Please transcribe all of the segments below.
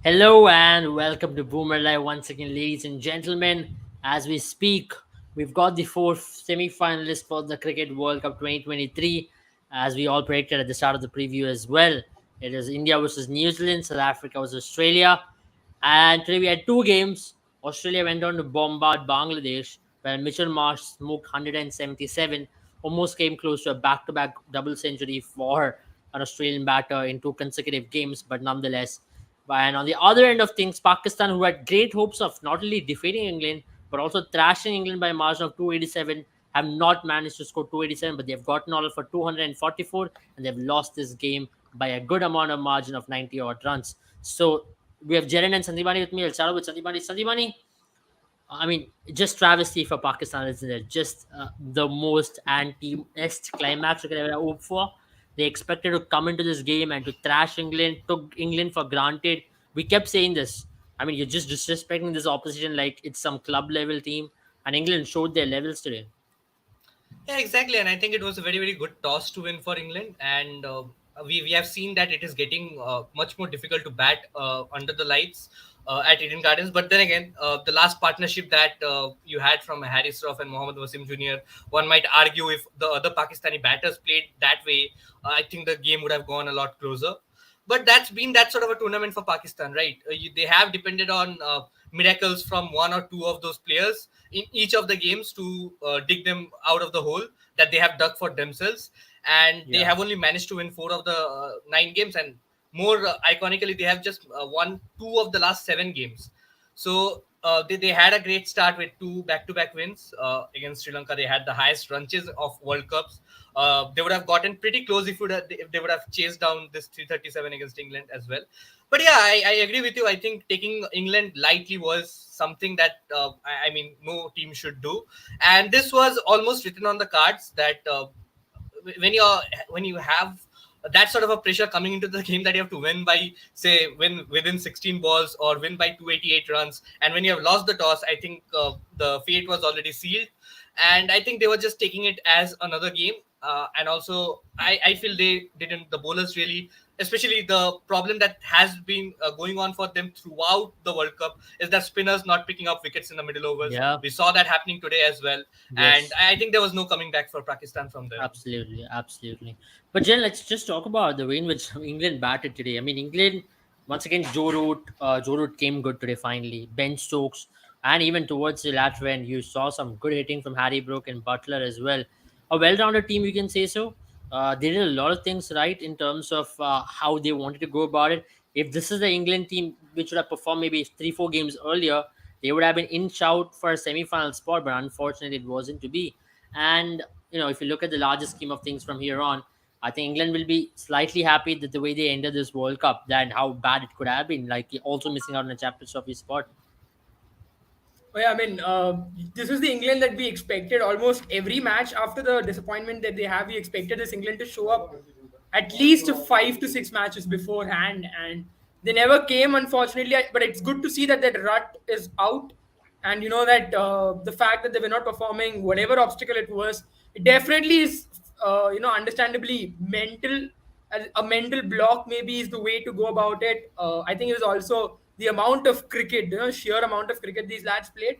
Hello and welcome to Boomer Live once again, ladies and gentlemen. As we speak, we've got the fourth semi-finalist for the Cricket World Cup 2023, as we all predicted at the start of the preview as well. It is India versus New Zealand, South Africa versus Australia, and today we had two games. Australia went on to bombard Bangladesh, where Mitchell Marsh smoked 177, almost came close to a back-to-back double century for an Australian batter in two consecutive games, but nonetheless. And on the other end of things, Pakistan, who had great hopes of not only defeating England but also thrashing England by a margin of 287, have not managed to score 287, but they've gotten all for 244, and they've lost this game by a good amount of margin of 90 odd runs. So we have Jaren and Sandipani with me. I'll start with Sandipani. Sandipani, I mean, just travesty for Pakistan, isn't it? Just the most anti-est climax you could ever hope for. They expected to come into this game and to thrash England, took England for granted. We kept saying this. I mean, you're just disrespecting this opposition like it's some club level team, and England showed their levels today. Yeah, exactly. And I think it was a very, very good toss to win for England. And we have seen that it is getting much more difficult to bat under the lights at Eden Gardens. But then again, the last partnership that you had from Harris Ruff and Mohammad Wasim Jr., one might argue if the other Pakistani batters played that way, I think the game would have gone a lot closer. But that's been that sort of a tournament for Pakistan, right? They have depended on miracles from one or two of those players in each of the games to dig them out of the hole that they have dug for themselves. And they Yeah. have only managed to win four of the nine games. And more iconically, they have just won two of the last seven games. So they had a great start with two back-to-back wins against Sri Lanka. They had the highest run chase of World Cups. They would have gotten pretty close if they would have chased down this 337 against England as well. But yeah, I agree with you. I think taking England lightly was something that I mean no team should do, and this was almost written on the cards that when you have that sort of a pressure coming into the game that you have to win within 16 balls or win by 288 runs, and when you have lost the toss, I think the fate was already sealed, and I think they were just taking it as another game. And also I feel they didn't the bowlers really, especially the problem that has been going on for them throughout the World Cup is that spinners not picking up wickets in the middle overs. Yeah. We saw that happening today as well, and Yes. I think there was no coming back for Pakistan from there. Absolutely, absolutely. But Jen, let's just talk about the way in which England batted today. I mean, England once again, Joe Root came good today. Finally, Ben Stokes, and even towards the latter end, you saw some good hitting from Harry Brook and Butler as well. A well-rounded team, you can say so. They did a lot of things right in terms of how they wanted to go about it. If this is the England team which would have performed maybe 3-4 games earlier, they would have been in shout for a semi-final spot. But unfortunately, it wasn't to be. And if you look at the larger scheme of things from here on, I think England will be slightly happy that the way they ended this World Cup than how bad it could have been. Like also missing out on a Champions Trophy spot. Oh, yeah, I mean, this is the England that we expected almost every match after the disappointment that they have. We expected this England to show up at least 5 to 6 matches beforehand, and they never came, unfortunately. But it's good to see that that rut is out, and that the fact that they were not performing, whatever obstacle it was, it definitely is, understandably mental. A mental block maybe is the way to go about it. I think it was also the amount of cricket, sheer amount of cricket these lads played.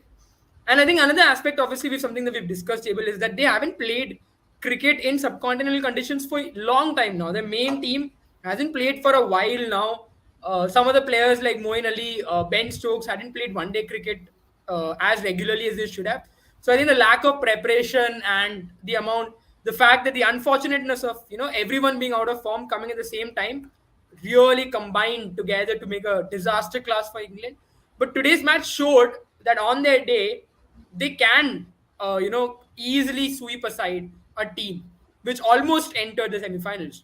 And I think another aspect, obviously, with something that we've discussed, Abel, is that they haven't played cricket in subcontinental conditions for a long time now. The main team hasn't played for a while now. Some of the players like Moeen Ali, Ben Stokes hadn't played one-day cricket as regularly as they should have. So I think the lack of preparation and the fact that the unfortunateness of everyone being out of form coming at the same time really combined together to make a disaster class for England. But today's match showed that on their day, they can, easily sweep aside a team which almost entered the semifinals.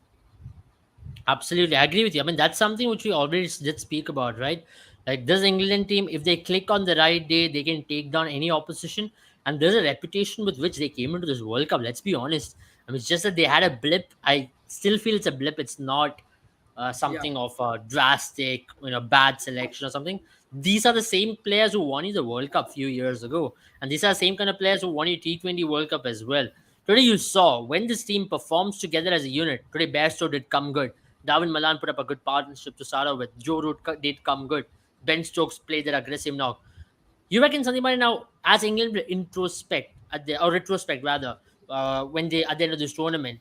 Absolutely, I agree with you. I mean, that's something which we already did speak about, right? Like this England team, if they click on the right day, they can take down any opposition. And there's a reputation with which they came into this World Cup. Let's be honest. I mean, it's just that they had a blip. I still feel it's a blip. It's not Yeah. something of a drastic, bad selection or something. These are the same players who won you the World Cup a few years ago, and these are the same kind of players who won you T20 World Cup as well. Today, you saw when this team performs together as a unit. Today, Bairstow did come good. Darwin Malan put up a good partnership to start off with. Joe Root did come good. Ben Stokes played their aggressive knock. You reckon something now, as England introspect at the or retrospect rather, when they at the end of this tournament,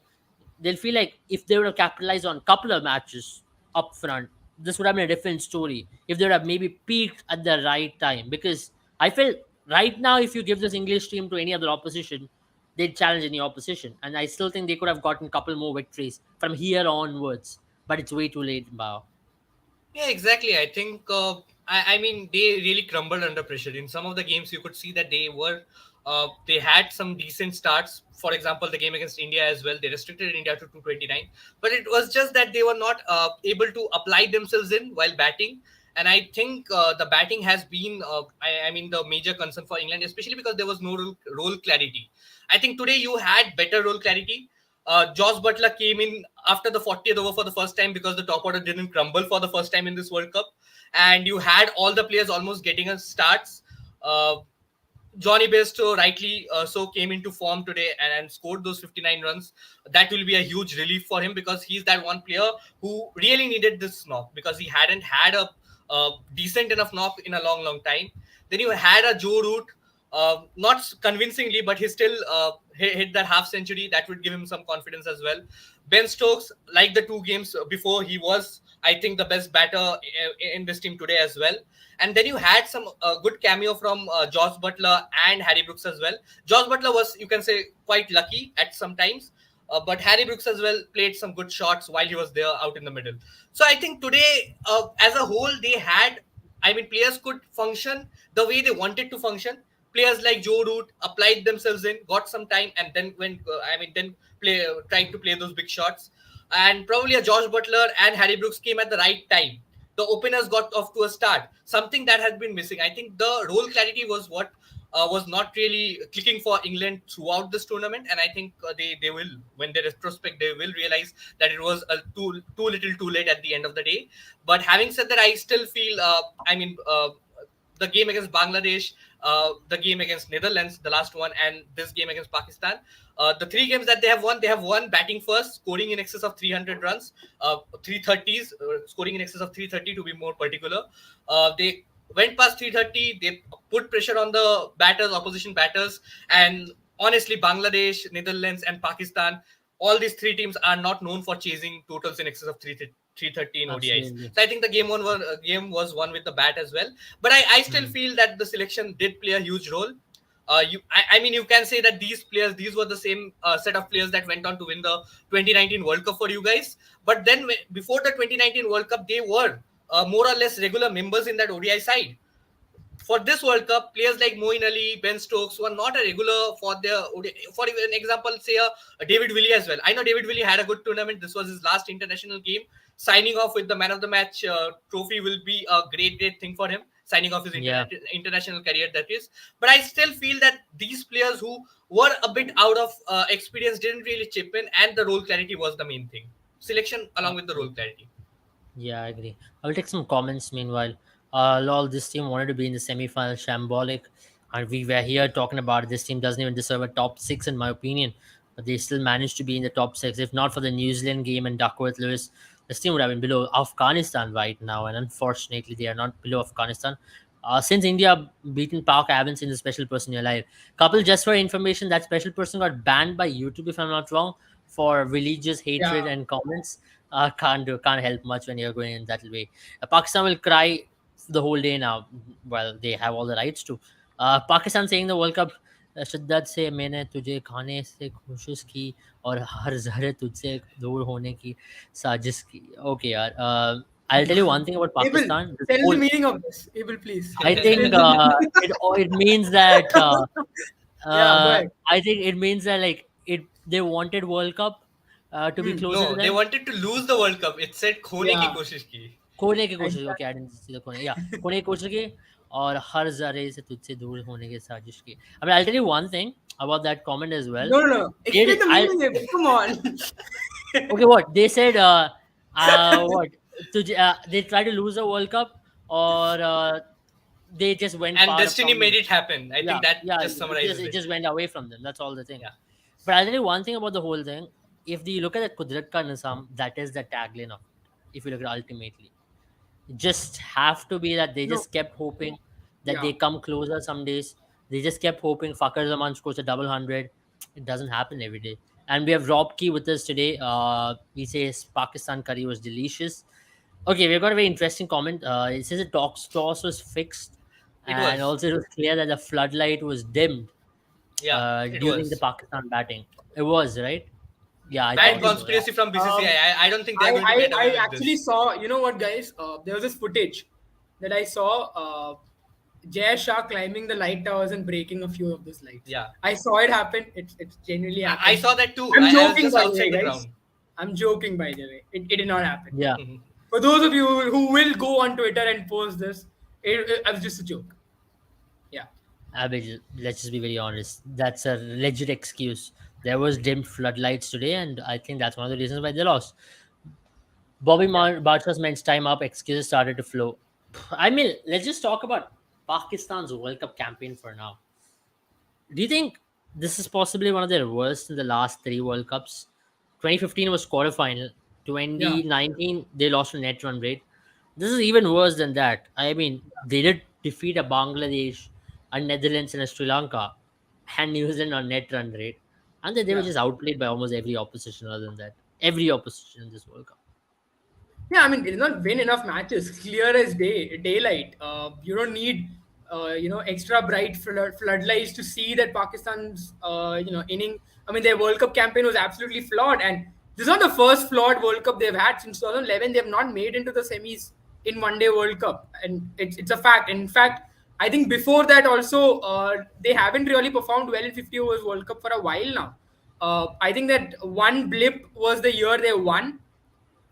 they'll feel like if they would have capitalized on a couple of matches up front, this would have been a different story. If they would have maybe peaked at the right time, because I feel right now, if you give this English team to any other opposition, they'd challenge any opposition, and I still think they could have gotten a couple more victories from here onwards. But it's way too late, Bao. Yeah, exactly. I think, I mean, they really crumbled under pressure. In some of the games, you could see that they had some decent starts. For example, the game against India as well, they restricted India to 229. But it was just that they were not able to apply themselves in while batting. And I think the batting has been, I mean, the major concern for England, especially because there was no role clarity. I think today you had better role clarity. Josh Butler came in after the 40th over for the first time because the top order didn't crumble for the first time in this World Cup. And you had all the players almost getting a starts. Uh, Johnny Bairstow rightly so came into form today and scored those 59 runs. That will be a huge relief for him because he's that one player who really needed this knock because he hadn't had a decent enough knock in a long, long time. Then you had a Joe Root, not convincingly, but he still hit that half century. That would give him some confidence as well. Ben Stokes, like the two games before, he was, I think, the best batter in this team today as well. And then you had some good cameo from Josh Butler and Harry Brooks as well. Josh Butler was, you can say, quite lucky at some times. But Harry Brooks as well played some good shots while he was there out in the middle. So I think today, as a whole, they had, I mean, players could function the way they wanted to function. Players like Joe Root applied themselves in, got some time, and then tried to play those big shots. And probably a Josh Butler and Harry Brooks came at the right time. The openers got off to a start, something that had been missing. I think the role clarity was what was not really clicking for England throughout this tournament, and I think they will, when they retrospect, they will realize that it was too little, too late at the end of the day. But having said that, I still feel, the game against Bangladesh, the game against Netherlands, the last one, and this game against Pakistan. The three games that they have won batting first, scoring in excess of 300 runs, 330s, scoring in excess of 330 to be more particular. They went past 330, they put pressure on the batters, opposition batters, and honestly, Bangladesh, Netherlands, and Pakistan, all these three teams are not known for chasing totals in excess of 330 in ODIs. Absolutely. So I think the game was won with the bat as well. But I still feel that the selection did play a huge role. I mean, you can say that these were the same set of players that went on to win the 2019 World Cup for you guys. But then before the 2019 World Cup, they were more or less regular members in that ODI side. For this World Cup, players like Moeen Ali, Ben Stokes were not a regular for their ODI. For an example, say a David Willey as well. I know David Willey had a good tournament. This was his last international game. Signing off with the Man of the Match trophy will be a great thing for him. Signing off his international career, that is. But I still feel that these players who were a bit out of experience didn't really chip in, and the role clarity was the main thing. Selection along with the role clarity. Yeah, I agree. I will take some comments meanwhile. Lol, this team wanted to be in the semi-final, shambolic, and we were here talking about it. This team doesn't even deserve a top six, in my opinion, but they still managed to be in the top six. If not for the New Zealand game and Duckworth Lewis, this team would have been below Afghanistan right now, and unfortunately, they are not below Afghanistan. Since India beaten Pak, I haven't seen the special person in your life. Couple, just for information, that special person got banned by YouTube, if I'm not wrong, for religious hatred Yeah. and comments. Can't help much when you're going in that way. Pakistan will cry the whole day now. Well, they have all the rights to. Pakistan saying the World Cup, शिद्दत से मैंने तुझे खाने से कोशिश की और हर जहर तुझसे दूर होने की साजिश की. Okay, यार. I'll tell you one thing about Abel, Pakistan. This tell the whole, meaning of this. Abel, please. I think it means that Yeah, go ahead. I think it means that like they wanted World Cup to be closer to No, they them. wanted to lose the World Cup. It said खोने की Yeah. कोशिश की. खोने की कोशिश. Exactly. Okay, I didn't see the खोने. Yeah, खोने की कोशिश की और हर जरे से तुझसे दूर होने की साजिश की. I mean, I'll tell you one thing about that comment as well. No, no, no. Explain the I'll, meaning, Abel. Come on. okay, what they said? What? They tried to lose the World Cup, or they just went And far destiny from made them. it happen. I think that just it summarizes it it. just went away from them. That's all the thing. Yeah. But I'll tell you one thing about the whole thing. if you look at the Kudrat Ka Nizam, that is the tagline of it. If you look at ultimately, just have to be that they No, just kept hoping that yeah. they come closer some days. They just kept hoping Fakar Zaman scores a double hundred. It doesn't happen every day. And we have Rob Key with us today. He says Pakistan curry was delicious. Okay, we've got a very interesting comment. It says the toss was fixed, It and was. also it was clear that the floodlight was dimmed Yeah, it during the was. Pakistan batting. It was right. Yeah, I Bad thought I so. Yeah. conspiracy from BCCI. um, I don't think they're going to get I away with actually this. saw. You know what, guys? There was this footage that I saw. Jay Shah climbing the light towers and breaking a few of those lights. Yeah, I saw it happen. It's genuinely I happened. saw that too. I'm I was joking, just by the way, outside the guys. ground. I'm joking, by the way. It did not happen. Yeah. For those of you who will go on Twitter and post this, it was just a joke. Yeah. Abid, let's just be very honest. That's a legit excuse. There was dimmed floodlights today, and I think that's one of the reasons why they lost. Yeah. Bartra's men's time up. Excuses started to flow. I mean, let's just talk about Pakistan's World Cup campaign for now. Do you think this is possibly one of their worst in the last three World Cups? 2015 was quarterfinal. Yeah. 2019 they lost a net run rate. This is even worse than that. I mean, they did defeat a Bangladesh, a Netherlands, and a Sri Lanka, and New Zealand on net run rate, and they were Yeah. just outplayed by almost every opposition. Other than that, every opposition in this World Cup. Yeah, I mean, they did not win enough matches. Clear as daylight. You don't need, extra bright floodlights to see that Pakistan's, inning. I mean, their World Cup campaign was absolutely flawed, and this is not the first flawed World Cup they've had since 2011. They have not made into the semis in One Day World Cup, and it's a fact. In fact, I think before that also, they haven't really performed well in 50 overs World Cup for a while now. I think that one blip was the year they won,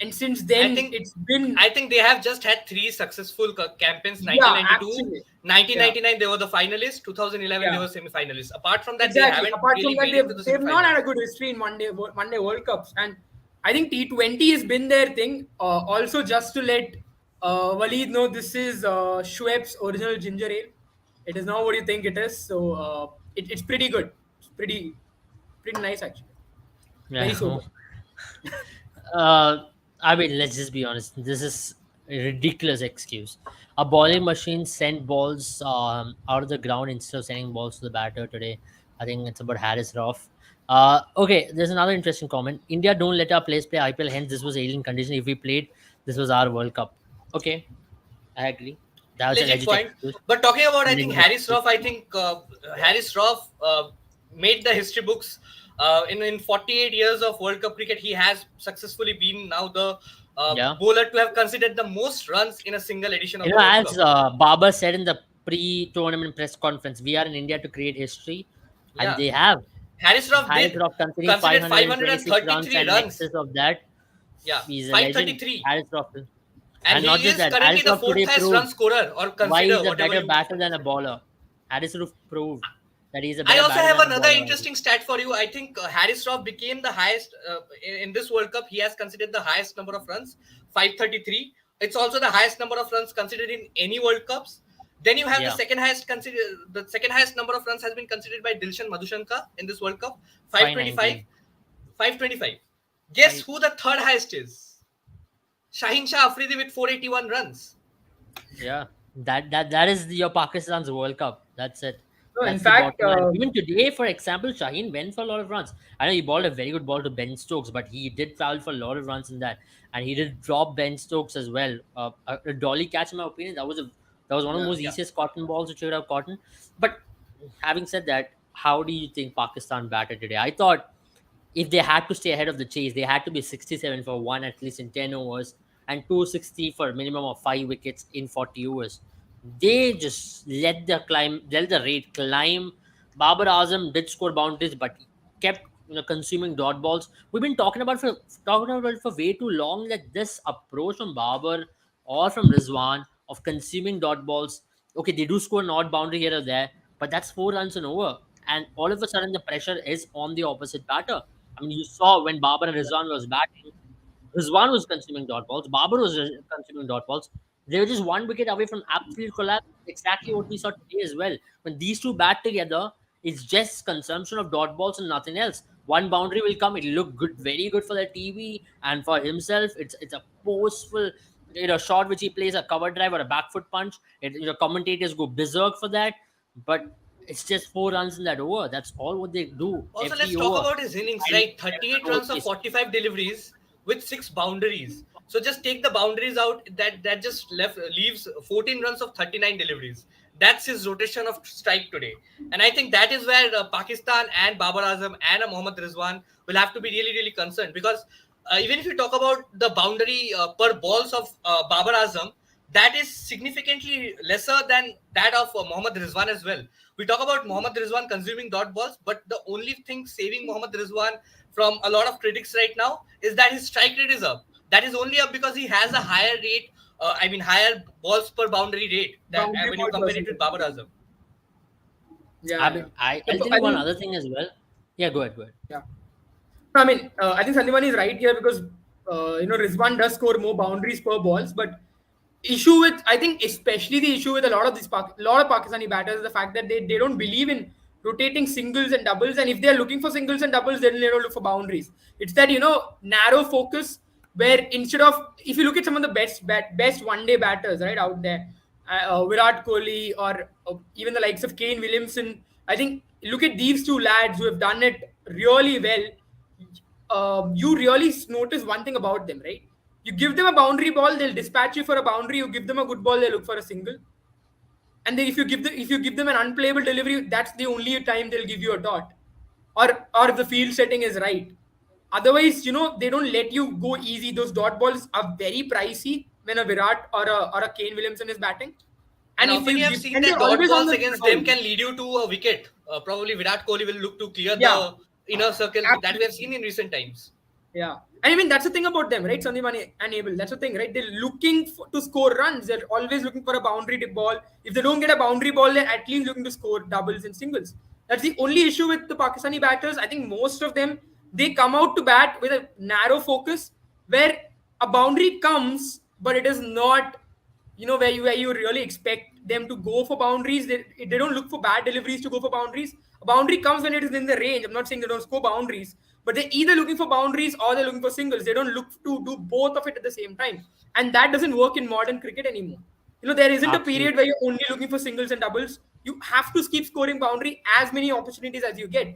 and since I then think it's been, I think they have just had three successful campaigns. yeah, 1992, actually, yeah, 1999 they were the finalists. 2011 they yeah, were semi-finalists. Apart from that, they exactly. haven't Apart from really that, made it to the they've not had a semi-finals. good history in one day World Cups, and I think T20 has been their thing. Also, just to let Waleed know, this is Schweppes original ginger ale. It is not what you think it is, so it's pretty good. It's pretty nice actually. Very Yeah. sober. Uh, I mean, let's just be honest. This is a ridiculous excuse. A bowling machine sent balls out of the ground instead of sending balls to the batter today. I think it's about Harris Roth. Okay, there's another interesting comment. India don't let our players play IPL, hence this was alien condition. If we played, this was our World Cup. Okay, I agree. That was a Legit legit point. excuse. But talking about, I think Legit Harris excuse. Roth, I think Harris Roth made the history books. In 48 years of World Cup cricket, he has successfully been now the Yeah. bowler to have considered the most runs in a single edition of You the know, World as Cup. Baba said in the pre-tournament press conference, we are in India to create history, and Yeah, they have. Harris Roth Harris did Roth considering considered 526 runs 533 and in runs. excess of that, Yeah, he's a legend. 533. Harris Roth, And and not he just is that, currently Harris the Roth fourth today highest run proved scorer, or why consider he's a whatever better you. batter than a bowler. Harris Roth proved that he's a I better also batter have than a another bowler. interesting stat for you. I think Harris Roth became the highest in this World Cup. He has considered the highest number of runs, 533. It's also the highest number of runs considered in any World Cups. Then you have Yeah, the second highest number of runs has been considered by Dilshan Madhushanka in this World Cup, 525. 519. 525. Guess Five. who the third highest is? Shaheen Shah Afridi with 481 runs. Yeah, that is your Pakistan's World Cup. That's it. No, in That's the fact, bottom line. Even today, for example, Shaheen went for a lot of runs. I know he balled a very good ball to Ben Stokes, but he did travel for a lot of runs in that, and he did drop Ben Stokes as well. A dolly catch, in my opinion, that was one of the yeah. most Yeah. easiest cotton balls which you would have caught. But having said that, how do you think Pakistan batted today? I thought if they had to stay ahead of the chase, they had to be 67 for one at least in 10 overs and 260 for a minimum of 5 wickets in 40 overs. They just let the rate climb. Babar Azam did score boundaries, but he kept consuming dot balls. We've been talking about it for way too long that this approach from Babar or from Rizwan of consuming dot balls, okay, they do score an odd boundary here or there, but that's 4 runs and over. And all of a sudden the pressure is on the opposite batter. I mean, you saw when Babar and Rizwan was batting, Rizwan was consuming dot balls, Babar was consuming dot balls. They were just 1 wicket away from absolute collapse. Exactly what we saw today as well. When these two bat together, it's just consumption of dot balls and nothing else. one boundary will come, it'll look good, very good for the TV and for himself. It's a forceful, shot which he plays, a cover drive or a back foot punch. Commentators go berserk for that, but it's just 4 runs in that over. That's all what they do Also, let's every talk over. about his innings, And right? 38 runs of 45 deliveries with 6 boundaries. So just take the boundaries out. That just leaves 14 runs of 39 deliveries. That's his rotation of strike today. And I think that is where Pakistan and Babar Azam and Mohammad Rizwan will have to be really, really concerned, because even if you talk about the boundary per balls of Babar Azam, that is significantly lesser than that of Mohammad Rizwan as well. We talk about Mohammad Rizwan consuming dot balls, but the only thing saving Mohammad Rizwan from a lot of critics right now is that his strike rate is up. That is only up because he has a higher rate, higher balls per boundary rate that Boundary when you ball compare it with percentage. Babar Azam. Yeah, I yeah. mean, I'll So, tell I you one think, other thing as well. Yeah, go ahead. yeah. No, I mean, I think Sandivan is right here because Rizwan does score more boundaries per balls, but issue with, I think especially the issue with a lot of lot of Pakistani batters is the fact that they don't believe in rotating singles and doubles, and if they're looking for singles and doubles, then they don't look for boundaries. It's that narrow focus where instead of, if you look at some of the best one day batters right out there, Virat Kohli or even the likes of Kane Williamson, I think look at these two lads who have done it really well. You really notice one thing about them, right? You give them a boundary ball, they'll dispatch you for a boundary. You give them a good ball, they look for a single. And then if you give them an unplayable delivery, that's the only time they'll give you a dot, or if the field setting is right. Otherwise, they don't let you go easy. Those dot balls are very pricey when a Virat or a Kane Williamson is batting. And If often you you have give, seen and that they're dot always on balls the against ground. them can lead you to a wicket. Probably Virat Kohli will look to clear Yeah, the inner circle that we have absolutely. seen in recent times. Yeah. And I mean, that's the thing about them, right? Sandeep and Abel. That's the thing, right? They're looking to score runs. They're always looking for a boundary tip ball. If they don't get a boundary ball, they're at least looking to score doubles and singles. That's the only issue with the Pakistani batters. I think most of them, they come out to bat with a narrow focus where a boundary comes, but it is not, where you really expect them to go for boundaries. They don't look for bad deliveries to go for boundaries. A boundary comes when it is in the range. I'm not saying they don't score boundaries, but they're either looking for boundaries or they're looking for singles. They don't look to do both of it at the same time, and that doesn't work in modern cricket anymore. There isn't a Absolutely. period where you're only looking for singles and doubles. You have to keep scoring boundary as many opportunities as you get.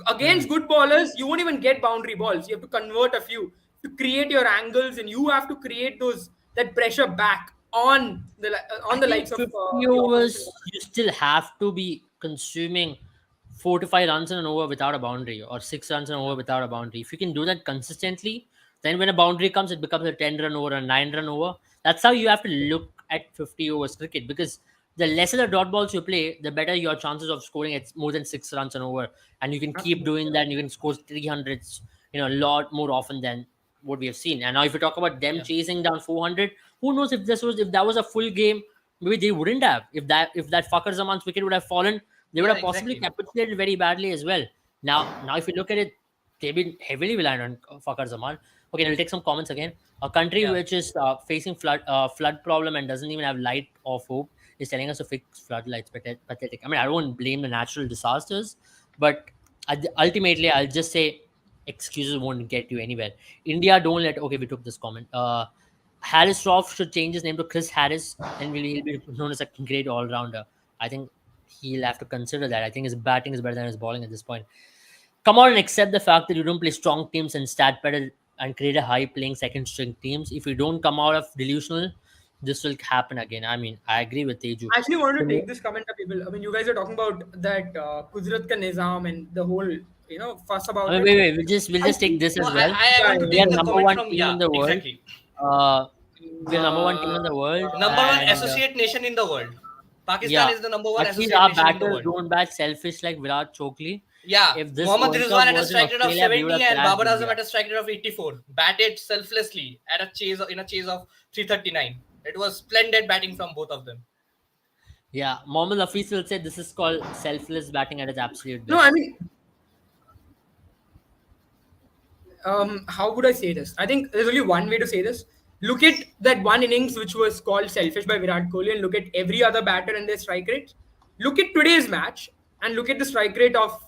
Against good bowlers, you won't even get boundary balls. You have to convert a few to create your angles, and you have to create that pressure back I on the think likes of 50 the opposition. overs, you still have to be consuming 4 to 5 runs in an over without a boundary, or 6 runs in an over without a boundary. If you can do that consistently, then when a boundary comes, it becomes a 10 run over, a 9 run over. That's how you have to look at 50 overs cricket, because the lesser the dot balls you play, the better your chances of scoring at more than 6 runs an over. And you can keep Absolutely. doing that, and you can score 300s, a lot more often than what we have seen. And now, if you talk about them Yeah. chasing down 400, who knows if that was a full game, maybe they wouldn't have. If that Fakar Zaman's wicket would have fallen, they would Yeah, have possibly exactly. capitulated very badly as well. Now, if you look at it, they've been heavily reliant on Fakar Zaman. Okay, we'll take some comments again. A country Yeah. which is facing flood problem and doesn't even have light of hope is telling us to fix floodlights. Pathetic. I mean, I don't blame the natural disasters, but ultimately, I'll just say excuses won't get you anywhere. India don't let. Okay, we took this comment. Harris Roth should change his name to Chris Harris, and he'll be known as a great all rounder. I think he'll have to consider that. I think his batting is better than his bowling at this point. Come on and accept the fact that you don't play strong teams and stat better and create a high playing second string teams. If you don't come out of delusional, this will happen again. I mean, I agree with Teju. I actually wanted to take this comment up, people. I mean, you guys are talking about that Kudrat ka Nizam and the whole, fuss I about mean, it. wait. We'll I just take think, this No, as I, well. I yeah, want to We are take the number comment one from, team yeah, in the world. exactly. Uh, we're number one team in the world, Number one and associate nation in the world. Pakistan yeah, is the number one at least associate our nation in the batters world. don't bat selfish like Virat Chokli. Yeah, If this Mohammad World Rizwan Cup at a was in strike rate of Australia, we would 70 have and thrashed Babar Azam India. at a strike rate of 84. Batted selflessly at in a chase of 339. It was splendid batting from both of them. Yeah, Mohammad Hafiz will say this is called selfless batting at its absolute no, I best. mean, how would I say this? I think there's only one way to say this. Look at that one innings which was called selfish by Virat Kohli, and look at every other batter and their strike rates. Look at today's match and look at the strike rate of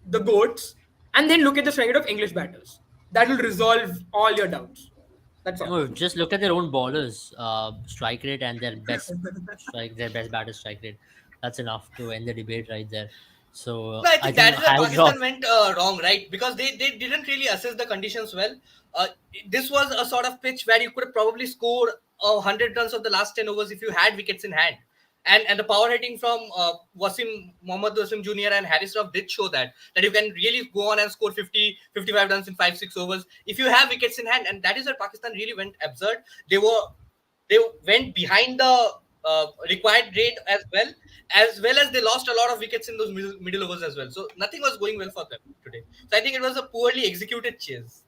the goats. and then look at the strike rate of English batters. That will resolve all your doubts. That's all. No, just look at their own bowlers, strike rate and their best batter strike rate. That's enough to end the debate right there. So No, I I think think that's where hats off. Pakistan went wrong, right? Because they didn't really assess the conditions well. Uh, this was a sort of pitch where you could have probably scored 100 runs of the last 10 overs if you had wickets in hand. And the power hitting from Mohammad Wasim Jr. and Harris Ruff did show that you can really go on and score 50, 55 runs in 5, 6 overs if you have wickets in hand. And that is where Pakistan really went absurd. They went behind the required rate as well as they lost a lot of wickets in those middle overs as well. So nothing was going well for them today. So I think it was a poorly executed chase.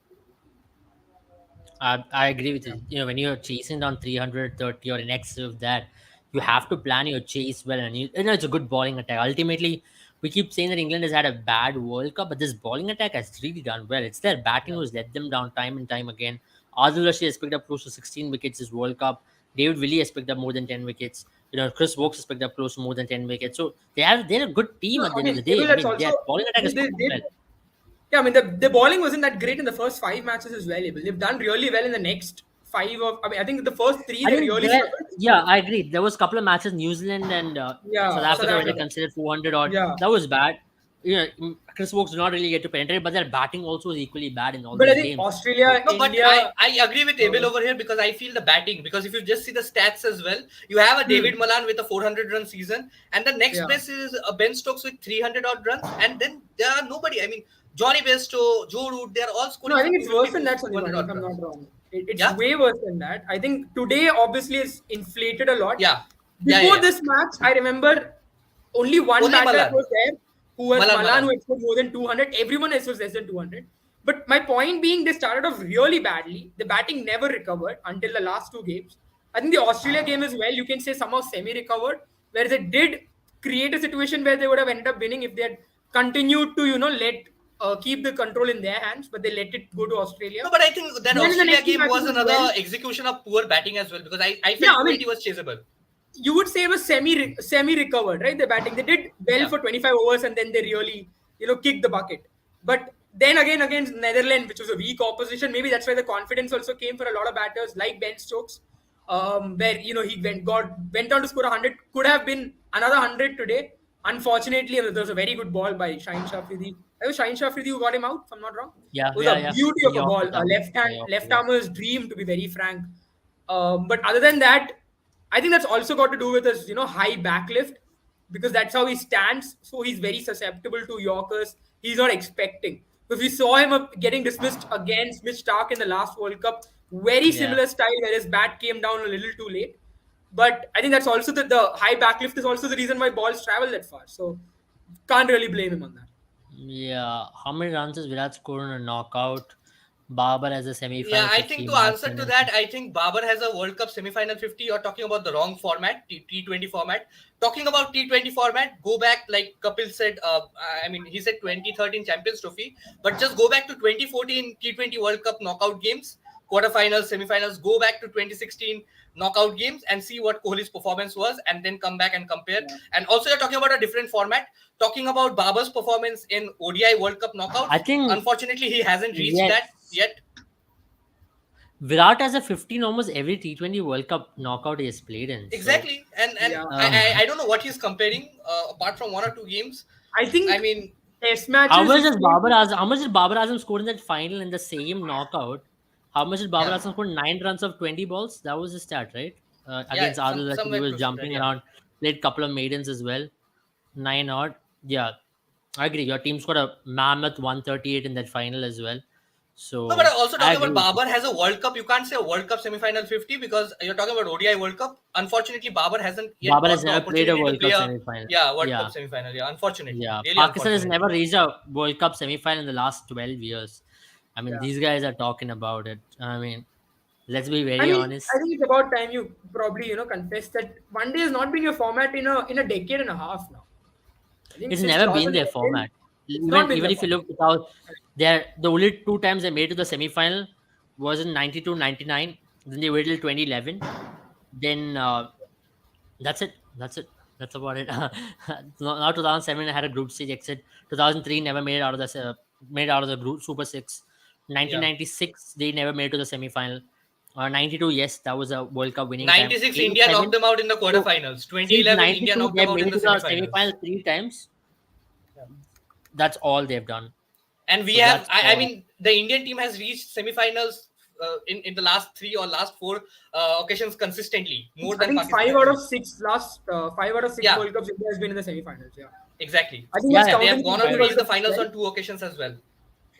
I agree with you. You know, when you're chasing down 330 or in excess of that, you have to plan your chase well. And you know, it's a good bowling attack. Ultimately, we keep saying that England has had a bad World Cup, but this bowling attack has really done well. It's their batting who's let them down time and time again. Adil Rashid has picked up close to 16 wickets this World Cup. David Willey has picked up more than 10 wickets. You know, Chris Wokes has picked up close to more than 10 wickets. So they're a good team No, at the I end of mean, the day. Abel, I that's mean, their also bowling attack is they performed well. did. Yeah, I mean the bowling wasn't that great in the first 5 matches as well. Abel. They've done really well in the next five of. I mean, I think the first three I they think really there, struggled. yeah, I agree. There was a couple of matches, New Zealand and South Yeah, South Africa, where they Africa. considered 400 odd. Yeah, That was bad. You know, Chris Wokes did not really get to penetrate, but their batting also was equally bad in all but I these think games. Australia, No, but I, India. I agree with Abel over here because I feel the batting. Because if you just see the stats as well, you have a Hmm, David Malan with a 400-run season, and the next yeah. best is a Ben Stokes with 300 odd runs, and then there are nobody. I mean, Johnny Bairstow, Joe Root, they are all No, scoring I think 50, it's worse 52, than that, 200 Sandeep, if odd I'm runs. not wrong. It's Yeah, way worse than that. I think today obviously is inflated a lot. yeah, Before yeah. this match, I remember only one Only batter Malan, was there who was Malan, Malan. who had scored more than 200. Everyone else was less than 200. But my point being, they started off really badly. The batting never recovered until the last two games. I think the Australia game as well, you can say somehow semi recovered, where they did create a situation where they would have ended up winning if they had continued to, let keep the control in their hands, but they let it go to Australia. No, but I think that Then in the Australia next two game matches was as well, another execution of poor batting as well because I yeah, felt I 280 mean, was chaseable. you would say it was semi recovered, right? The batting they did well Yeah. for 25 overs and then they really kicked the bucket. But then again against Netherlands, which was a weak opposition, maybe that's why the confidence also came for a lot of batters like Ben Stokes, where he went on to score 100, could have been another 100 today. Unfortunately, there was a very good ball by Shaheen Shafridi. It was Shaheen Shafridi who got him out, if I'm not wrong. Yeah, It was yeah, a yeah. beauty of He a off ball, it a out. left hand, He off it left out. armer's dream, to be very frank. But other than that, I think that's also got to do with his, high backlift because that's how he stands. So he's very susceptible to Yorkers. He's not expecting. Because we saw him getting dismissed against Mitch Stark in the last World Cup. Very Yeah. similar style where his bat came down a little too late. But I think that's also the high backlift is also the reason why balls travel that far. So can't really blame him on that. Yeah. How many runs has Virat scored in a knockout? Babar has a Yeah, semi-final I 50 think to mark. answer to that, I think Babar has a World Cup semi-final 50. You're talking about the wrong format, T20 format. Talking about T20 format, go back like Kapil said. I mean, he said 2013 Champions Trophy, but just go back to 2014 T20 World Cup knockout games, quarterfinals, semi-finals. Go back to 2016 knockout games and see what Kohli's performance was, and then come back and compare. Yeah. And also, you're talking about a different format. Talking about Babar's performance in ODI World Cup I knockouts. think Unfortunately, he hasn't reached yes. that yet. Virat has a 15 almost every T20 World Cup knockout he has played in. So Exactly, and Yeah. I don't know what he's comparing apart from one or two games. I I think mean, test matches, if how much did Babar Azam score in that final in the same knockout? How much did Babar yeah, Azam score? 9 runs of 20 balls. That was the stat, right? yeah, Against Adil Rashid, he somewhere was close to that. jumping Yeah. around, played couple of maidens as well. 9 odd. Yeah, I agree. Your team scored a mammoth 138 in that final as well. No, but So also I talking agree about with you. Babar has a World Cup. You can't say a World Cup semi-final 50 because you're talking about ODI World Cup. Unfortunately, Babar hasn't yet Babar has got the never played a opportunity to World play Cup a semi-final. World Yeah, Cup semi-final. Yeah, unfortunately, yeah. really Pakistan has unfortunately. never reached a World Cup semi-final in the last 12 years. I mean, yeah. these guys are talking about it. I mean, let's be I very mean, I honest. think it's about time you probably confess that one day has not been your format in a decade and a half now. I think It's since never been their 2011, format. it's not been Even their if you format. look without the only two times they made to the semi-final was in 92, 99. Then they waited till 2011. Then that's it. That's it. That's about it. Now 2007 I had a group stage exit. 2003 never made it out of the made out of the group Super Six. Yeah. 1996 they never made it to the semi-final. 92, yes, that was a World Cup winning time. 96 India knocked 87, them out in the so quarterfinals. since 2011 India 92 knocked they them out made in it the to the semi-finals. semi-final 3 times. Yeah. That's all they've done. And we So have, that's I all. mean, the Indian team has reached semifinals in the last 3 or last 4 occasions consistently, more I than think Pakistan five at out of least. six last 5 out of 6 Yeah, World Cups India has been in the semi-finals. Yeah, exactly. I think Yeah, that's yeah. They have counting the gone on One to Day reach World the Cup as finals well. on 2 occasions as well.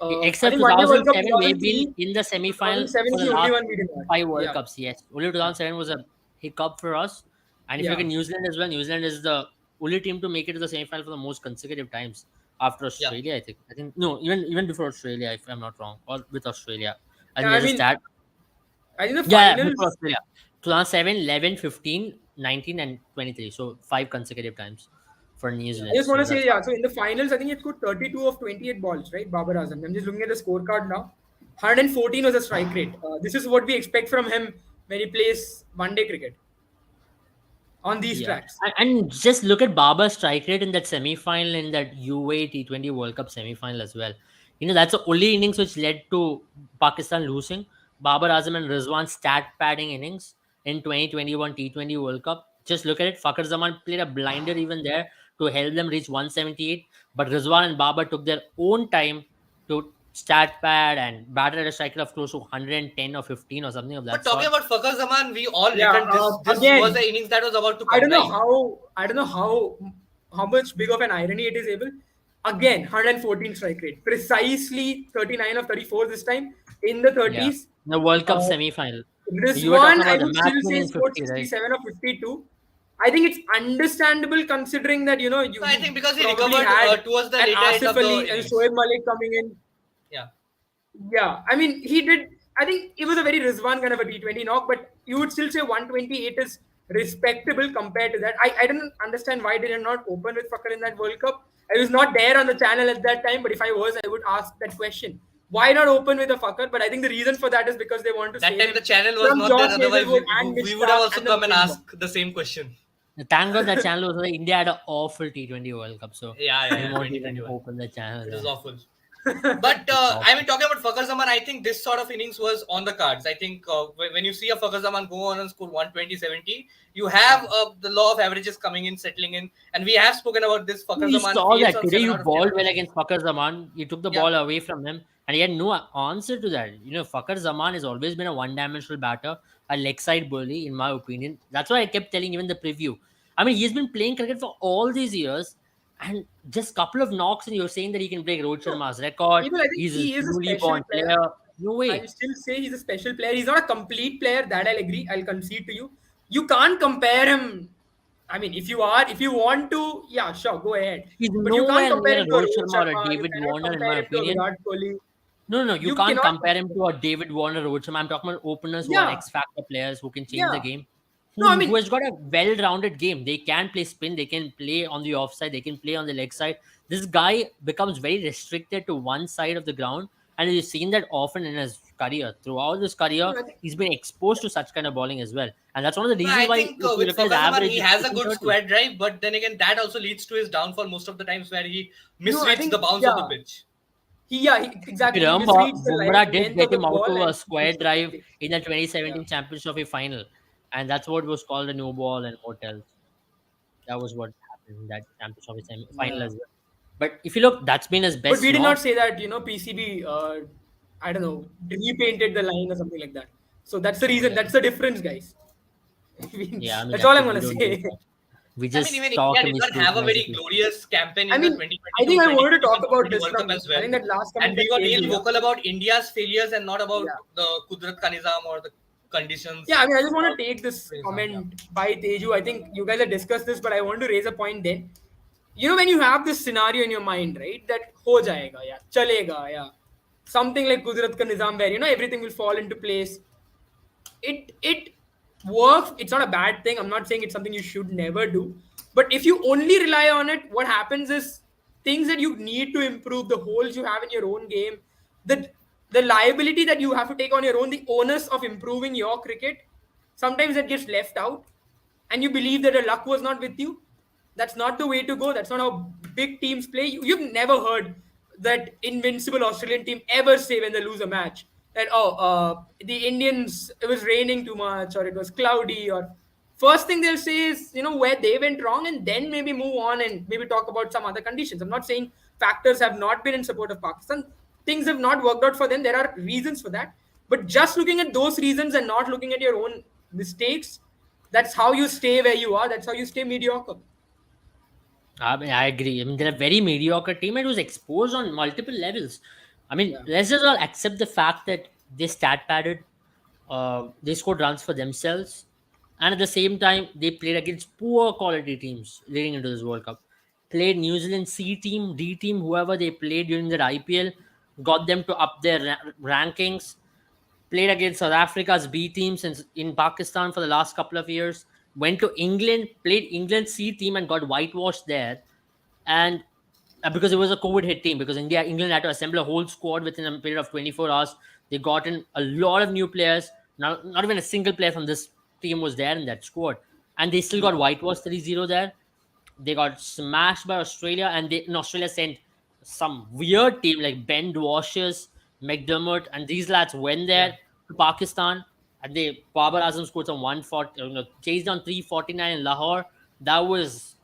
I Except think One Day World Cup 2007, we've been 2003, in the semi-final 2007 for is the the only last one we did not. 5 World Yeah, Cups. Yes, only 2007 was a hiccup for us. And if you look yeah. at New Zealand as well, New Zealand is the only team to make it to the semi-final for the most consecutive times after Yeah. Australia. I think. No, even before Australia, if I'm not wrong, or with Australia. I Yeah, think I there's a mean, stat. I think the Yeah, before finals. Australia. 2007, 11, 15, 19, and 23. So 5 consecutive times for New I Zealand. just want So to say, that's yeah. So in the finals, I think it scored 32 of 28 balls, right? Babar Azam. I'm just looking at the scorecard now. 114 was a strike rate. This is what we expect from him when he plays one-day cricket on these yeah. tracks. And just look at Baba's strike rate in that semi-final in that UAE T20 World Cup semi-final as well. That's the only innings which led to Pakistan losing. Babar Azam and Rizwan's stat padding innings in 2021 T20 World Cup. Just look at it. Fakhar Zaman played a blinder even there to help them reach 178. But Rizwan and Babar took their own time to stat pad and batted at a strike rate of close to 110 or 15 or something of But that talking sort. about Fakhar Zaman, we all Yeah. reckoned this was Again, the innings that was about to I come, don't know right? how. I don't know how much big of an irony it is able. Again, 114 strike rate, precisely 39 of 34 this time in the Yeah. 30s. The World Cup Uh, semi-final. this You were one, talking I about the would still Matchman say in scored 50, right? 67 or 52. I think it's understandable considering that So I think you because he probably recovered had towards the an later end Asif of the Ali and innings. Shoaib Malik coming in. Yeah. Yeah, I mean, he did. I think it was a very Rizwan kind of a T20 knock, but you would still say 128 is respectable compared to that. I didn't understand why they did not open with Fakhar in that World Cup. I was not there on the channel at that time, but if I was, I would ask that question. Why not open with a Fakhar? But I think the reason for that is because they want to That save time the him channel was from not there. Josh Otherwise, Hazlewood and Mitch we would have Stark also and the come and Big Boss. asked the same question. Thank God that channel was there. India had an awful T20 World Cup, so we Yeah. won't even 2021. open the channel. It was There. awful. But It's I awful. mean, talking about Fakhar Zaman, I think this sort of innings was on the cards. I think when you see a Fakhar Zaman go on and score 120, 70, you have the law of averages coming in, settling in. And we have spoken about this. Fakhar You Zaman saw fails that on today. 7 You out of 10 bowled well occasions. against Fakhar Zaman. You took the Yeah. ball away from him, and he had no answer to that. Fakhar Zaman has always been a one-dimensional batter, a leg side bully, in my opinion. That's why I kept telling even the preview. I mean, he's been playing cricket for all these years, and just couple of knocks, and you're saying that he can break Rohit No, Sharma's record. even I think He's a he is a newly special born player. player. No I'll way. still say he's a special player. He's not a complete player. That I'll agree. I'll concede to you. You can't compare him. I mean, if you want to, yeah, sure, go ahead. He's But you can't nowhere compare near a him to a Rohit Rohit Sharma or a Sharma. You David cannot Warner, in compare my him to a opinion. Virat Kohli. No, you You can't cannot. compare him to a David Warner, Rohit Sharma. I'm talking about openers who are Yeah, X factor players who can change the yeah. game, No, I who mean, has got a well-rounded game. They can play spin, they can play on the offside, they can play on the leg side. This guy becomes very restricted to one side of the ground, and you've seen that often in his career. Throughout his career, no, I think he's been exposed to such kind of bowling as well, and that's one of the No, reasons I why, think if you with look at his Fakhar Zaman, average, he it's has a pushing good 30. square drive, but then again, that also leads to his downfall most of the times where he no, I misreads the think bounce of the yeah. pitch. Exactly. If you He remember, misreads the Bumrah did length of get the him out ball to a and square hits the drive pitch. in the Yeah. 2017 Champions Trophy final, and that's what was called a new ball and hotels. That was what happened in that Champions Trophy final Yeah. as well. But if you look, that's been his But best we did not knock. say that, PCB, I don't know, repainted the line or something like that. So that's the Oh reason. yeah, That's the difference, guys. yeah. I mean, That's all that's I'm it. We going to don't do say. that. We I mean, even just India talk did and we not have a scrutinize the very people. glorious campaign I in the mean, I 2022 think I wanted to talk 2021 about T20 this World Cup from, as I well. think that last And comment we that were Teju, really yeah. vocal about India's failures and not about Yeah. the Kudrat ka Nizam or the conditions. Yeah, I mean, I just want to take this Yeah. comment by Teju. I think you guys have discussed this, but I want to raise a point then. When you have this scenario in your mind, right, that ho jayega, yeah, chalega, yeah, something like Gujarat ka Nizam, where, everything will fall into place. It works. It's not a bad thing. I'm not saying it's something you should never do. But if you only rely on it, what happens is things that you need to improve, the holes you have in your own game, the the liability that you have to take on your own, the onus of improving your cricket, sometimes that gets left out, and you believe that the luck was not with you. That's not the way to go. That's not how big teams play. You've never heard that invincible Australian team ever say when they lose a match that the Indians, it was raining too much or it was cloudy, or first thing they'll say is where they went wrong, and then maybe move on and maybe talk about some other conditions. I'm not saying factors have not been in support of Pakistan. Things have not worked out for them. There are reasons for that. But just looking at those reasons and not looking at your own mistakes, that's how you stay where you are. That's how you stay mediocre. I mean, I agree. I mean, they're a very mediocre team. It was exposed on multiple levels. I mean, Yeah. let's just all accept the fact that they stat padded, they scored runs for themselves, and at the same time, they played against poor quality teams leading into this World Cup. Played New Zealand C team, D team, whoever they played during their IPL, got them to up their rankings. Played against South Africa's B team since in Pakistan for the last couple of years. Went to England, played England C team and got whitewashed there. And because it was a COVID hit team, because England had to assemble a whole squad within a period of 24 hours. They got in a lot of new players. Not even a single player from this team was there in that squad. And they still got whitewashed 3-0 there. They got smashed by Australia, and Australia sent some weird team like Ben Washers, McDermott, and these lads went Yeah. there to Pakistan, and they Babar Azam scored some 140, chased down 349 in Lahore. That was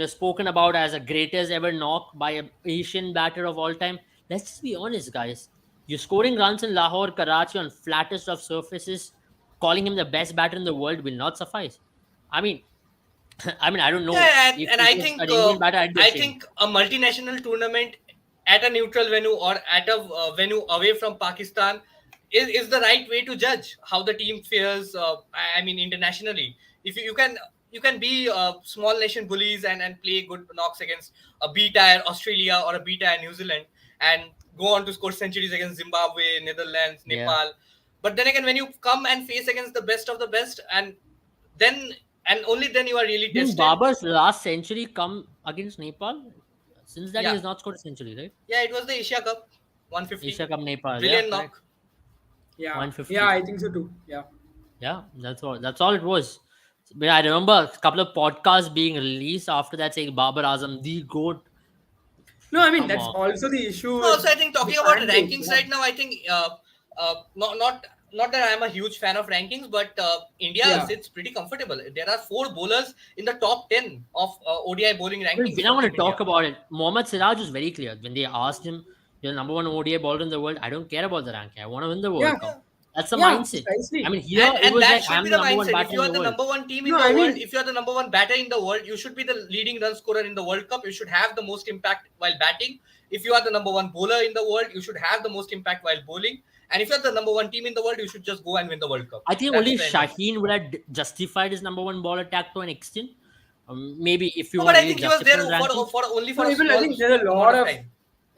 spoken about as a greatest ever knock by an Asian batter of all time. Let's just be honest, guys. You're scoring runs in Lahore, Karachi on flattest of surfaces. Calling him the best batter in the world will not suffice. I mean, I don't know Yeah, if and it I was think an Indian batter. I'd be I ashamed. think a multinational tournament at a neutral venue or at a venue away from Pakistan is the right way to judge how the team fares. I mean, internationally, if you can be small nation bullies and play good knocks against a B tier Australia or a B tier New Zealand and go on to score centuries against Zimbabwe, Netherlands, Yeah. Nepal. But then again, when you come and face against the best of the best, then and only then you are really Didn't tested. Babar's last century come against Nepal? Since that, he Yeah, has not scored a century, right? yeah, it was the Asia Cup, 150, Asia Cup Nepal. Yeah, brilliant correct. knock. Yeah. Yeah, 150. I think so too. Yeah. Yeah, that's all. That's all it was. But I remember a couple of podcasts being released after that saying Babar Azam, the GOAT. No, I mean Come that's on. also the issue No, with also I think the talking about fan base. rankings Yeah. right now, I think not that I'm a huge fan of rankings, but India Yeah. sits pretty comfortable. There are 4 bowlers in the top 10 of ODI bowling Well, rankings we for don't want Team to India. talk about it. Mohammad Siraj was very clear when they asked him, "You're the number one ODI bowler in the world. I don't care about the ranking. I want to win the Yeah. World Cup." That's the Yeah. mindset. I Precisely. mean, here it And was that like, should "I'm be the the number one mindset. If batter you in are the the world." number one team in No, the I world, mean, if you are the number one batter in the world, you should be the leading run scorer in the World Cup. You should have the most impact while batting. If you are the number one bowler in the world, you should have the most impact while bowling. And if you're the number one team in the world, you should just go and win the World Cup. I think That's only the end of. Shaheen would have justified his number one ball attack to an extent. Maybe if you No, want but to I really think he was justify there the rankings. for only no, for a even I small think there's a amount lot of of. time.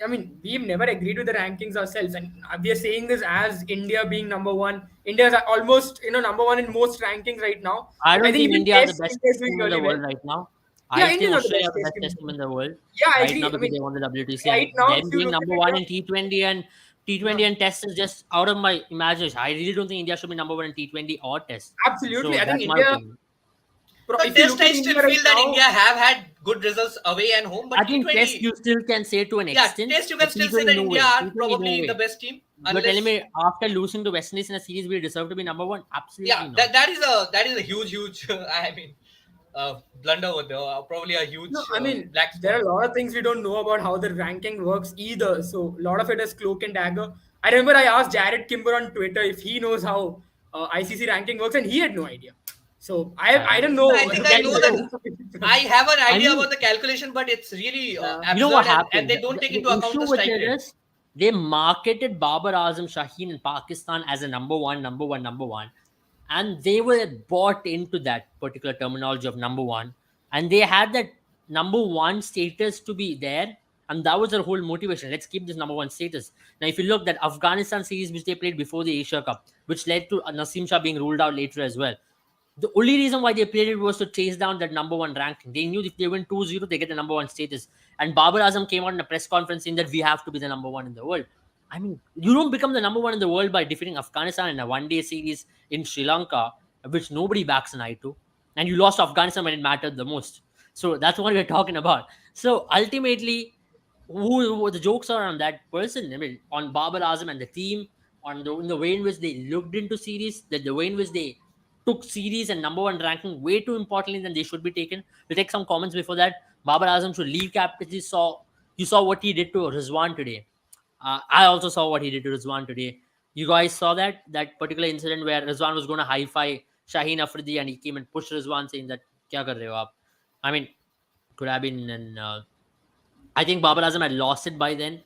I mean, we've never agreed with the rankings ourselves, and we are saying this as India being number one. India's almost number one in most rankings right now. I I don't think think even India are the Test best India is doing team in the really world well. right now. Yeah, I think Indians are the Australia best are the Test best team in test the team world. in the world Yeah, I right now agree. I because mean, they won the WTC, right and now, them if you being look at number it, one in T20 and yeah, T20 and Test is just out of my imagination. I really don't think India should be number one in T20 or Test. absolutely. So I think that's my India. opinion. But If you Test, look at I still India right feel that India now, have had good results away and home. I But think Test T20, you still can say to an yeah, extent, Test you can but still say T20 that no India way. are T20 no probably the way. best team, You're telling unless me after losing to West Indies in a series, we deserve to be number one? Absolutely yeah, not. that is a huge I mean blunder over there. Probably a no, huge I mean, black there are spot. a lot of things we don't know about how the ranking works either. So a lot of it is cloak and dagger. I remember I asked Jared Kimber on Twitter if he knows how ICC ranking works, and he had no idea. So I don't No, know I think I where know to that. go. I have an I idea mean, about the calculation, but it's really Yeah. you know what absurd, and happened? they don't take The into account issue the with strike it rate. is they marketed Babar Azam Shaheen in Pakistan as a number one, and they were bought into that particular terminology of number one, and they had that number one status to be there, and that was their whole motivation. Let's keep this number one status. Now, if you look at Afghanistan series, which they played before the Asia Cup, which led to Naseem Shah being ruled out later as well. The only reason why they played it was to chase down that number one ranking. They knew if they win 2-0, they get the number one status. And Babar Azam came out in a press conference saying that we have to be the number one in the world. I mean, you don't become the number one in the world by defeating Afghanistan in a one-day series in Sri Lanka, which nobody backs an eye to. And you lost Afghanistan when it mattered the most. So that's what we're talking about. So ultimately, who the jokes are on that person. I mean, on Babar Azam and the team, in the way in which they looked into series, the way in which they took series and number one ranking way too importantly than they should be taken. We'll take some comments before that. Babar Azam should leave captaincy. You saw what he did to Rizwan today. I also saw what he did to Rizwan today. You guys saw that particular incident where Rizwan was going to high-five Shaheen Afridi and he came and pushed Rizwan saying that "Kya kar rahe ho aap?" I mean, could have been an I think Babar Azam had lost it by then.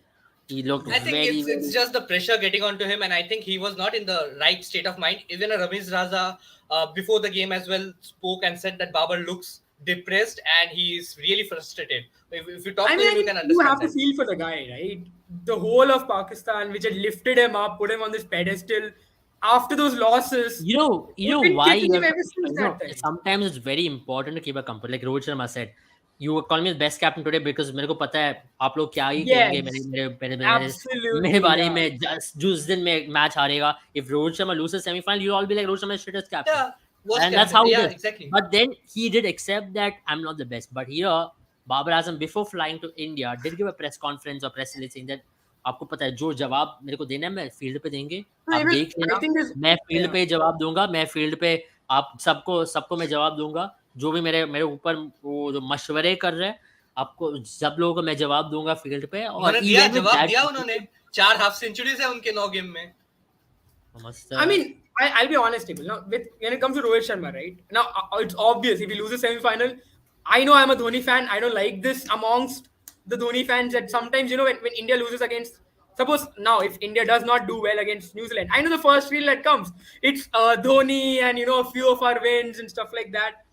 He looked I think very, it's just the pressure getting onto him, and I think he was not in the right state of mind. Even Ramiz Raza, before the game as well, spoke and said that Babar looks depressed and he is really frustrated. If you talk I to him, you mean, can you understand have to that. feel for the guy, right? The whole of Pakistan, which had lifted him up, put him on this pedestal after those losses, you know we've been why you kicking him have to, ever since that time. sometimes it's very important to keep a company. Like Rohit Sharma said, you were calling me the best captain today because मेरे को पता है आप लोग क्या ही कहेंगे Yes, मेरे absolutely. बारे Yeah. में जिस दिन में मैच हारेगा. If Rohit Sharma loses semi-final, you'll all be like Rohit Sharma is shit as captain. Yeah, worst And that's captain. how it Yeah, is. exactly. But then he did accept that I'm not the best. But here, Babar Azam, before flying to India, did give a press conference or press release saying that आपको पता है जो जवाब मेरे को देना है मैं फील्ड पे देंगे No, आप even देख I लेना think this. मैं फील्ड Yeah. पे जवाब दूंगा मैं फील्ड पे आप सबको सबको मैं जवाब दूंगा जो भी मेरे मेरे ऊपर वो जो मशवरे कर रहे हैं आपको सब लोगों को मैं जवाब दूंगा फील्ड पे और उन्होंने दिया इवन विद जवाब दिया, उन्होंने दैट 4 हाफ सेंचुरीज है उनके 9 गेम में. मस्त I mean, I'll be honest, Table. Now, when it comes to Rohit Sharma, right? Now, it's obvious if he loses semi-final, I know I'm a Dhoni fan. I don't like this amongst the Dhoni fans that sometimes, when India loses against, suppose now if India does not do well against New Zealand, I know the first reel that comes, it's Dhoni and, a few of our wins and stuff like that.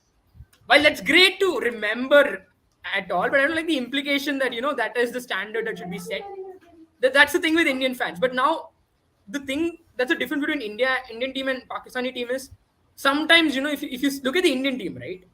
While that's great to remember at all, but I don't like the implication that, that is the standard that should be set. That's the thing with Indian fans. But now the thing that's the difference between Indian team and Pakistani team is sometimes, if you look at the Indian team, right?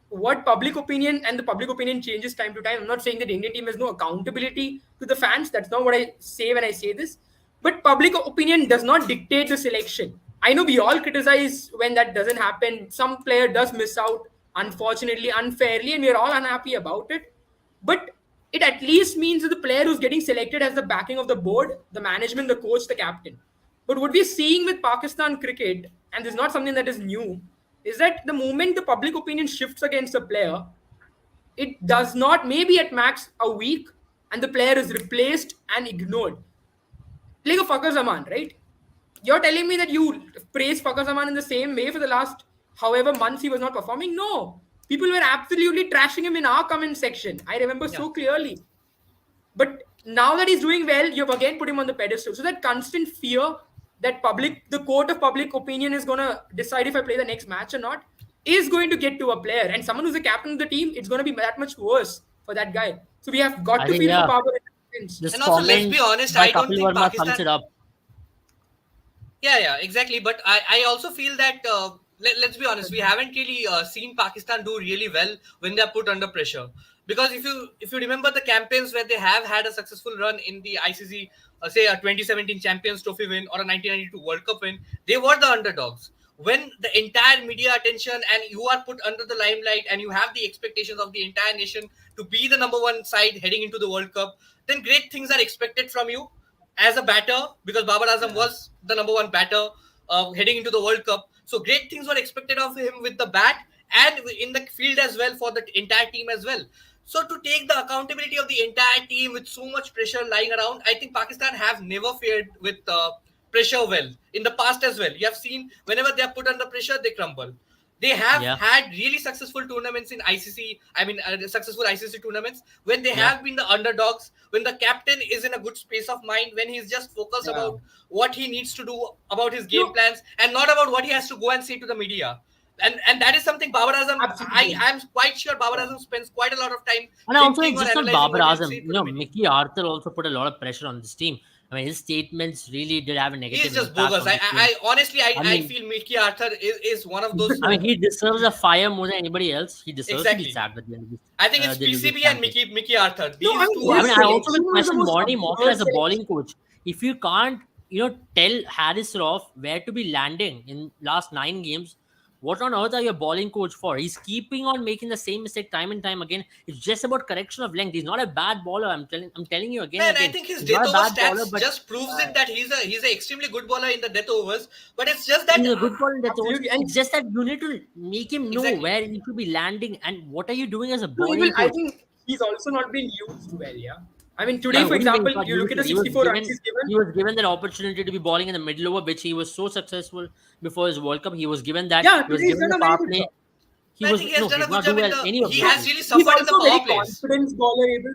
What public opinion and the public opinion changes time to time. I'm not saying that the Indian team has no accountability to the fans. That's not what I say when I say this. But public opinion does not dictate the selection. I know we all criticize when that doesn't happen. Some player does miss out, unfortunately, unfairly, and we're all unhappy about it. But it at least means that the player who's getting selected has the backing of the board, the management, the coach, the captain. But what we're seeing with Pakistan cricket, and this is not something that is new, is that the moment the public opinion shifts against a player, it does not, maybe at max a week, and the player is replaced and ignored. Like a Fakhar Zaman, right? You're telling me that you praise Fakhar Zaman in the same way for the last however months he was not performing? No. People were absolutely trashing him in our comment section. I remember Yeah. so clearly. But now that he's doing well, you've again put him on the pedestal. So that constant fear that the court of public opinion is going to decide if I play the next match or not, is going to get to a player. And someone who's the captain of the team, it's going to be that much worse for that guy. So we have got I to think feel for yeah Babar in that sense. this And also, let's comment be honest, by I don't Kapil think Verma sums Pakistan. it up. Yeah, exactly. But I also feel that let's be honest, we haven't really seen Pakistan do really well when they're put under pressure. Because if you remember the campaigns where they have had a successful run in the ICC, say a 2017 Champions Trophy win or a 1992 World Cup win, they were the underdogs. When the entire media attention and you are put under the limelight and you have the expectations of the entire nation to be the number one side heading into the World Cup, then great things are expected from you as a batter, because Babar Azam was the number one batter heading into the World Cup. So great things were expected of him with the bat and in the field as well for the entire team as well. So to take the accountability of the entire team with so much pressure lying around, I think Pakistan have never fared with pressure well in the past as well. You have seen whenever they are put under pressure, they crumble. They have Yeah. had really successful tournaments in ICC. I mean, successful ICC tournaments when they Yeah. have been the underdogs, when the captain is in a good space of mind, when he's just focused Yeah. about what he needs to do, about his game No. plans, and not about what he has to go and say to the media. And that is something Babar Azam, Absolutely. I am quite sure Babar Azam spends quite a lot of time And also, thinking it's or just not analyzing Babar what he'll Azam. say to You the know, media. Mickey Arthur also put a lot of pressure on this team. I mean, his statements really did have a negative He's just impact bogus. on the I team. honestly, I mean, feel Mickey Arthur is one of those. I mean, he deserves a fire more than anybody else. He deserves to be Exactly. sacked at the end of this. I think it's the league PCB and championship. Mickey Arthur. These I mean, two I are. mean, his I also selection will was the question most Morny Mocker as a absurd bowling coach. If you can't, tell Harris Roth where to be landing in last 9 games, What on earth are you a bowling coach for? He's keeping on making the same mistake time and time again. It's just about correction of length. He's not a bad bowler. I'm telling you again and Man, I again. think his He's death not a over bad bowler, stats but just proves it that he's a extremely good bowler in the death overs. But it's just that he's a good bowler in that overs. Absolutely. And It's just that you need to make him know exactly. where he should be landing and what are you doing as a no, he will. bowling I coach. think he's also not been used well. Yeah. I mean, Yeah, today, for what do you mean example, he's not you look used at to the it? 64 runs he's He given. was given that opportunity to be bowling in the middle over, which he was so successful before his World Cup. He was given that. Yeah, He was today he's given done the a very power good job. play. He I was think he has he done a did good not do job in well the. any of He those has games. really He's suffered in the also power very plays. confidence bowler able.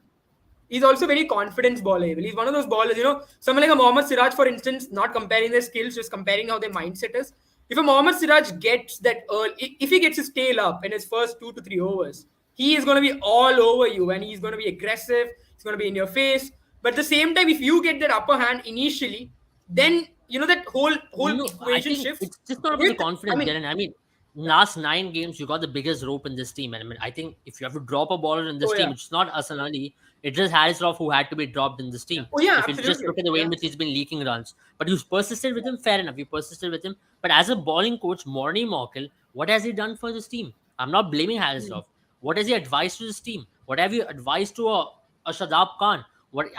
He's also very confidence bowler able. He's one of those bowlers, someone like a Mohammad Siraj, for instance, not comparing their skills, just comparing how their mindset is. If a Mohammad Siraj gets that if he gets his tail up in his first 2 to 3 overs, he is going to be all over you and he's going to be aggressive. He's going to be in your face. But at the same time, if you get that upper hand initially, then that whole No, I equation think shifts. it's just not about the With, I confidence, mean, Darren. I mean, last 9 games, you got the biggest rope in this team. And I mean, I think if you have to drop a bowler in this oh team, yeah, it's not Hassan Ali. It's just Harris Rauf who had to be dropped in this Yeah. team. oh yeah, If you just absolutely, look at the way in yeah. which he's been leaking runs. But you persisted with him, fair enough. You persisted with him. But as a bowling coach, Morny Morkel, what has he done for this team? I'm not blaming Harris Rauf. What has he advised to this team? What have you advised to a Shadab Khan?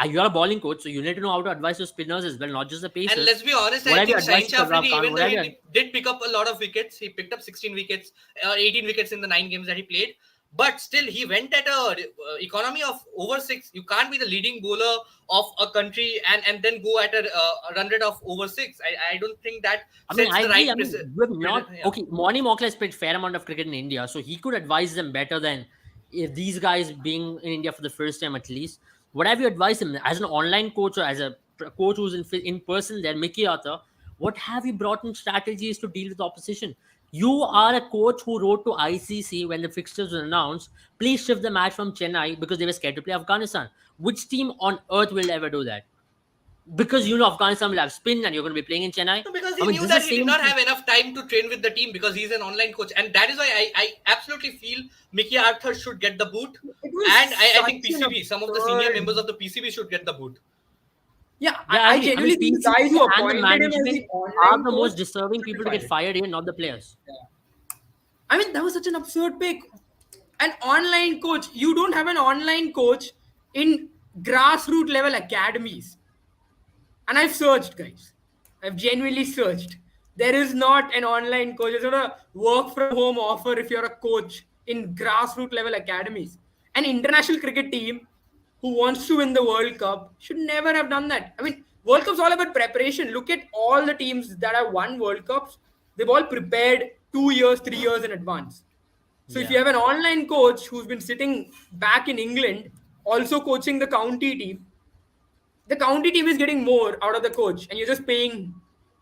You're a bowling coach, so you need to know how to advise your spinners as well, not just the And pacers. let's be honest, What I have you think Shaheen advised to Afridi, Shadab Khan? even What though have he you did pick up a lot of wickets, he picked up 16 wickets or 18 wickets in the 9 games that he played. But still, he went at a economy of over 6. You can't be the leading bowler of a country and then go at a run rate of over 6. I don't think that I mean, sets I the agree. right I mean, you have not yeah. okay. Morning Mockler has played fair amount of cricket in India, so he could advise them better than if these guys being in India for the first time at least. What have you advised him as an online coach or as a coach who's in person? There, Mickey Arthur. What have you brought in strategies to deal with opposition? You are a coach who wrote to ICC when the fixtures were announced. Please shift the match from Chennai because they were scared to play Afghanistan. Which team on earth will ever do that? Because you know Afghanistan will have spin and you're going to be playing in Chennai. No, because I he mean, knew this is that the he did same not thing. have enough time to train with the team because he's an online coach. And that is why I absolutely feel Mickey Arthur should get the boot. It was And I think such an PCB, some of the senior members absurd. of the PCB should get the boot. Yeah, Yeah, I I mean, genuinely think the guys PCB who and the appointed him as management the are online the coach most deserving should be people to get fired. fired here, not the players. I mean, that was such an absurd pick. An online coach. You don't have an online coach in grassroots level academies. And I've searched, guys. I've genuinely searched. There is not an online coach. There's not a work from home offer if you're a coach in grassroots level academies. An international cricket team who wants to win the World Cup should never have done that. I mean, World Cup's all about preparation. Look at all the teams that have won World Cups. They've all prepared 2 years, 3 years in advance. So if you Yeah. have an online coach who's been sitting back in England, also coaching the county team is getting more out of the coach, and you're just paying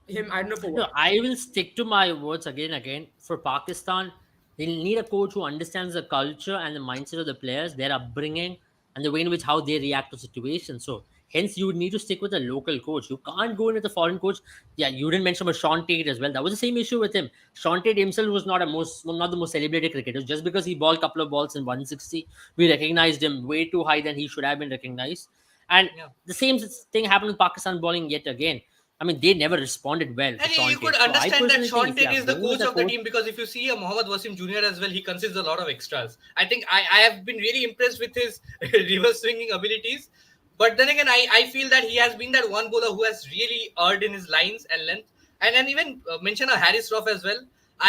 him. I don't know for No, what. I will stick to my words again and again. For Pakistan, they need a coach who understands the culture and the mindset of the players, their upbringing, and the way in which how they react to situations. So, hence, you would need to stick with a local coach. You can't go in with a foreign coach. Yeah, you didn't mention about Sean Tate as well. That was the same issue with him. Sean Tate himself was not the most celebrated cricketer. Just because he bowled a couple of balls in 160, we recognized him way too high than he should have been recognized. And Yeah. the same thing happened with Pakistan bowling yet again. I mean, they never responded well to And Sean you could Tate. So I understand that personally think Sean if you Tate are is the going with coach a of the coach, team because if you see a Mohammad Wasim Jr. as well, he consists a lot of extras. I think I have been really impressed with his reverse swinging abilities. But then again, I feel that he has been that one bowler who has really earned in his lines and length. And even mention a Harris Ruff as well.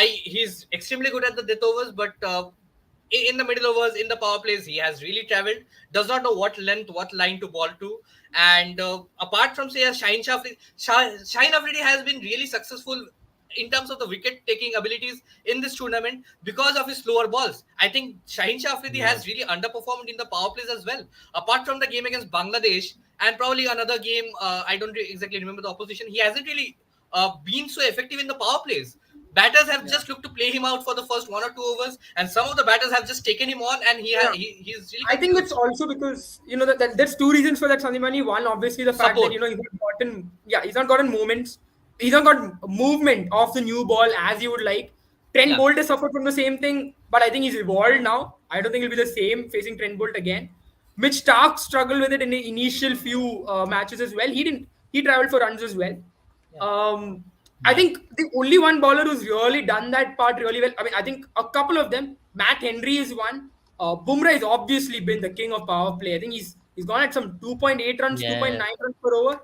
He's extremely good at the death overs, but in the middle overs, in the power plays, he has really traveled. Does not know what length, what line to ball to. And apart from say Shaheen Afridi has been really successful in terms of the wicket taking abilities in this tournament because of his slower balls. I think Shaheen Afridi yeah. has really underperformed in the power plays as well. Apart from the game against Bangladesh and probably another game, I don't exactly remember the opposition. He hasn't really been so effective in the power plays. Batters have just looked to play him out for the first 1 or 2 overs, and some of the batters have just taken him on, and Yeah. he's really I think it's confused. also because that there's two reasons for that, Sandimani. One, obviously, the fact that Support. he's not gotten moments, he's not got movement of the new ball as he would like. Trent Yeah. Bolt has suffered from the same thing, but I think he's evolved now. I don't think he'll be the same facing Trent Bolt again. Mitch Stark struggled with it in the initial few matches as well. He didn't. He traveled for runs as well. Yeah. Um, I think the only one bowler who's really done that part really well. I mean, I think a couple of them. Matt Henry is one. Bumrah has obviously been the king of power play. I think he's gone at some 2.8 runs, Yeah, 2.9 runs per over.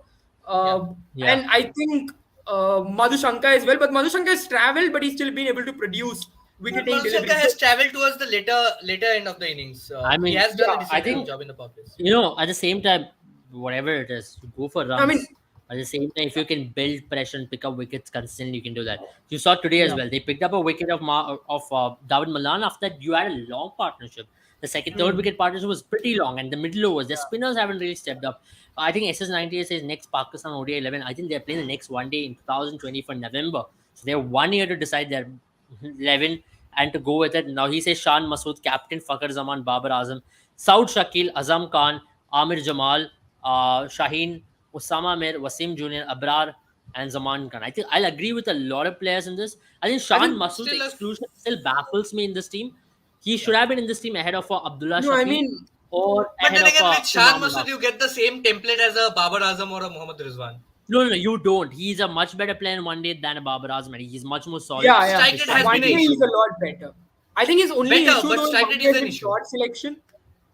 Yeah. yeah. And I think Madhu Shankar as well. But Madhu Shankar has travelled, but he's still been able to produce But wicket-taking Madhushanka delivery. So, has travelled towards the later end of the innings. I He mean, has done a yeah, I decent enough think job in the power plays. at the same time, whatever it is, you go for I mean, runs. At the same time, if you can build pressure and pick up wickets consistently, you can do that. You saw today as yeah. well. They picked up a wicket of David Malan. After that, you had a long partnership. The second, third Hmm. wicket partnership was pretty long, and the middle overs, the Yeah. spinners haven't really stepped up. I think SS98 says next Pakistan ODI 11. I think they're playing the next one day in 2020 for November. So they have 1 year to decide their 11 and to go with it. Now he says Shan Masood, captain Fakhar Zaman, Babar Azam, Saud Shakil, Azam Khan, Amir Jamal, Shaheen, Osama Mir, Wasim Jr., Abrar, and Zaman Khan. I think I'll agree with a lot of players in this. I think I Shan think Masood's Still, exclusion still baffles me in this team. He yeah. should have been in this team ahead of Abdullah No, I Shafi mean, or But ahead then of again, with Shan Imam Masood, Ullah. you get the same template as a Babar Azam or a Mohammad Rizwan. No, you don't. He's a much better player in one day than a Babar Azam. He's much more solid. yeah, yeah. Strike His rate has strike One been rate an day is he's issue. a lot better. I think his only Better, issue but though in strike one rate day is is an his issue. shot selection.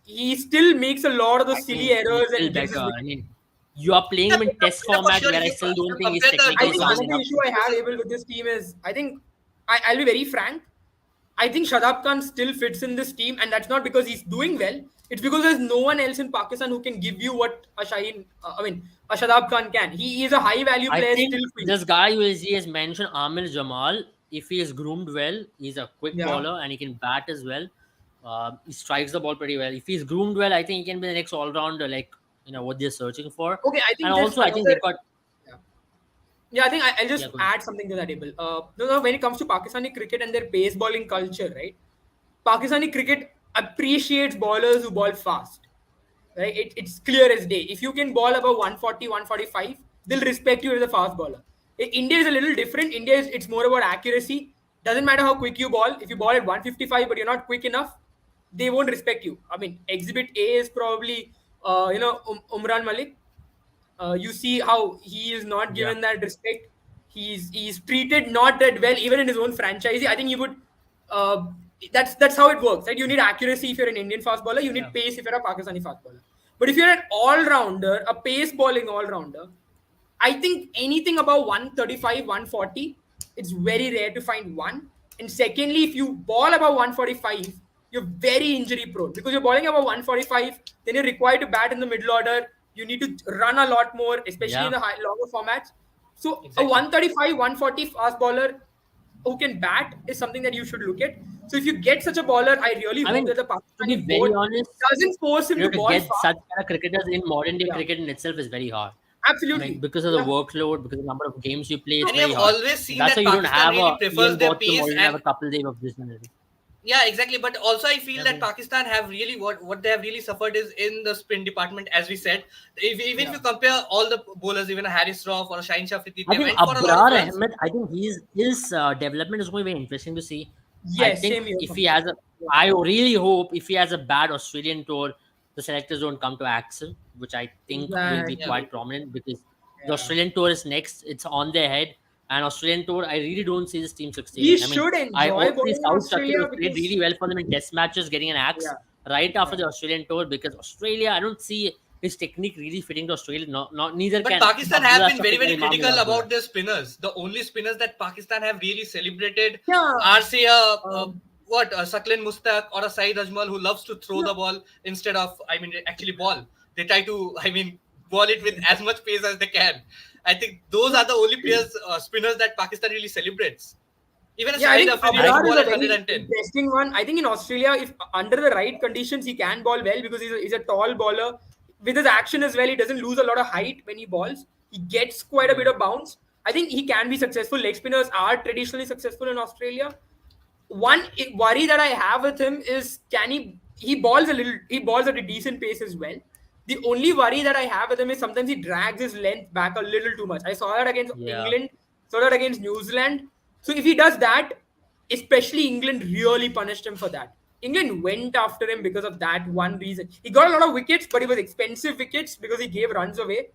He still makes a lot of the I silly think he's errors still and gives better. his I wicket. mean, you are playing Yeah, him in test yeah, for format sure. where If I you, still if don't you think he's compare the I technically think numbers, sound another enough. issue I this have is able with this team is I think I'll be very frank. I think Shadab Khan still fits in this team, and that's not because he's doing well. It's because there's no one else in Pakistan who can give you what a Shaheen, a Shadab Khan can. He is a high value I player think still for you. this guy who is he has mentioned Amir Jamal. If he is groomed well, he's a quick Yeah. bowler and he can bat as well. He strikes the ball pretty well. If he's groomed well, I think he can be the next all rounder, like what they're searching for. Okay, I And think just also, I think they've another. got Yeah. Yeah, I think I'll yeah, just go ahead. add something to that table. No, when it comes to Pakistani cricket and their pace bowling culture, right? Pakistani cricket appreciates bowlers who ball fast, right? It's clear as day. If you can ball above 140, 145, they'll respect you as a fast bowler. India is a little different. India is it's more about accuracy. Doesn't matter how quick you ball. If you ball at 155 but you're not quick enough, they won't respect you. I mean, Exhibit A is probably Umran Malik. You see how he is not Yeah, given that respect. He's treated not that well even in his own franchise. I think he would. Uh, that's how it works, right? You need accuracy if you're an Indian fast bowler. You yeah. need pace if you're a Pakistani fast bowler. But if you're an all rounder, a pace bowling all rounder, I think anything above 135, 140, it's very rare to find one. And secondly, if you ball above 145, you're very injury prone because you're balling above 145, then you're required to bat in the middle order. You need to run a lot more, especially in Yeah. the longer formats. So a exactly. 135, 140 fast bowler who can bat is something that you should look at. So if you get such a bowler, I really I hope mean, that the to be Pakistani very board honest, doesn't force him to to ball get such fast. kind of cricketers in modern day Yeah, cricket in itself is very hard. I mean, absolutely. because of the Yeah. workload, because of the number of games you play, it's And you very have hard. always seen That's why that you don't Pakistan have really a prefers Ian their Botham or pace you don't have and a couple days of this and that. yeah, exactly. But also, I feel Yeah, that Pakistan have really what they have really suffered is in the spin department, as we said. Even if Yeah. you compare all the bowlers, even a Harris Roth or a Shaheen Shah Afridi, I they think went for a lot of Abrar runs. Ahmed, I think his development is going to be very interesting to see. I Yes, think same here if for he me. has a, Yeah. I really hope if he has a bad Australian tour, the selectors don't come to Axel, which I think will be Yeah, quite Exactly. prominent because the Yeah. Australian tour is next. It's on their head. And Australian tour, I really don't see this team He succeeding. I mean, should I enjoy honestly, bowling in South Shakir Australia has played because really well for them in test matches, getting an axe yeah, right after yeah. the Australian tour because Australia, I don't see his technique really fitting to Australia. Not neither but can Pakistan have Abdullah been very, Shafiq or very Imam critical Abdullah. about their spinners. The only spinners that Pakistan have really celebrated Yeah. are, say, Um, a Saklan Mustaq or a Saeed Ajmal who loves to throw no, the ball instead of, I mean, actually ball. They try to, I mean, ball it with as much pace as they can. I think those are the only players, spinners that Pakistan really celebrates. Even a yeah, I Saeed think Afridi used to Abrar is ball a at very 110. interesting one. I think in Australia, if under the right conditions, he can ball well because he's a tall bowler. With his action as well, he doesn't lose a lot of height when he balls. He gets quite a bit of bounce. I think he can be successful. Leg spinners are traditionally successful in Australia. One worry that I have with him is can he balls at a decent pace as well. The only worry that I have with him is sometimes he drags his length back a little too much. I saw that against Yeah. England, saw that against New Zealand. So if he does that, especially England really punished him for that. England went after him because of that one reason. He got a lot of wickets, but it was expensive wickets because he gave runs away.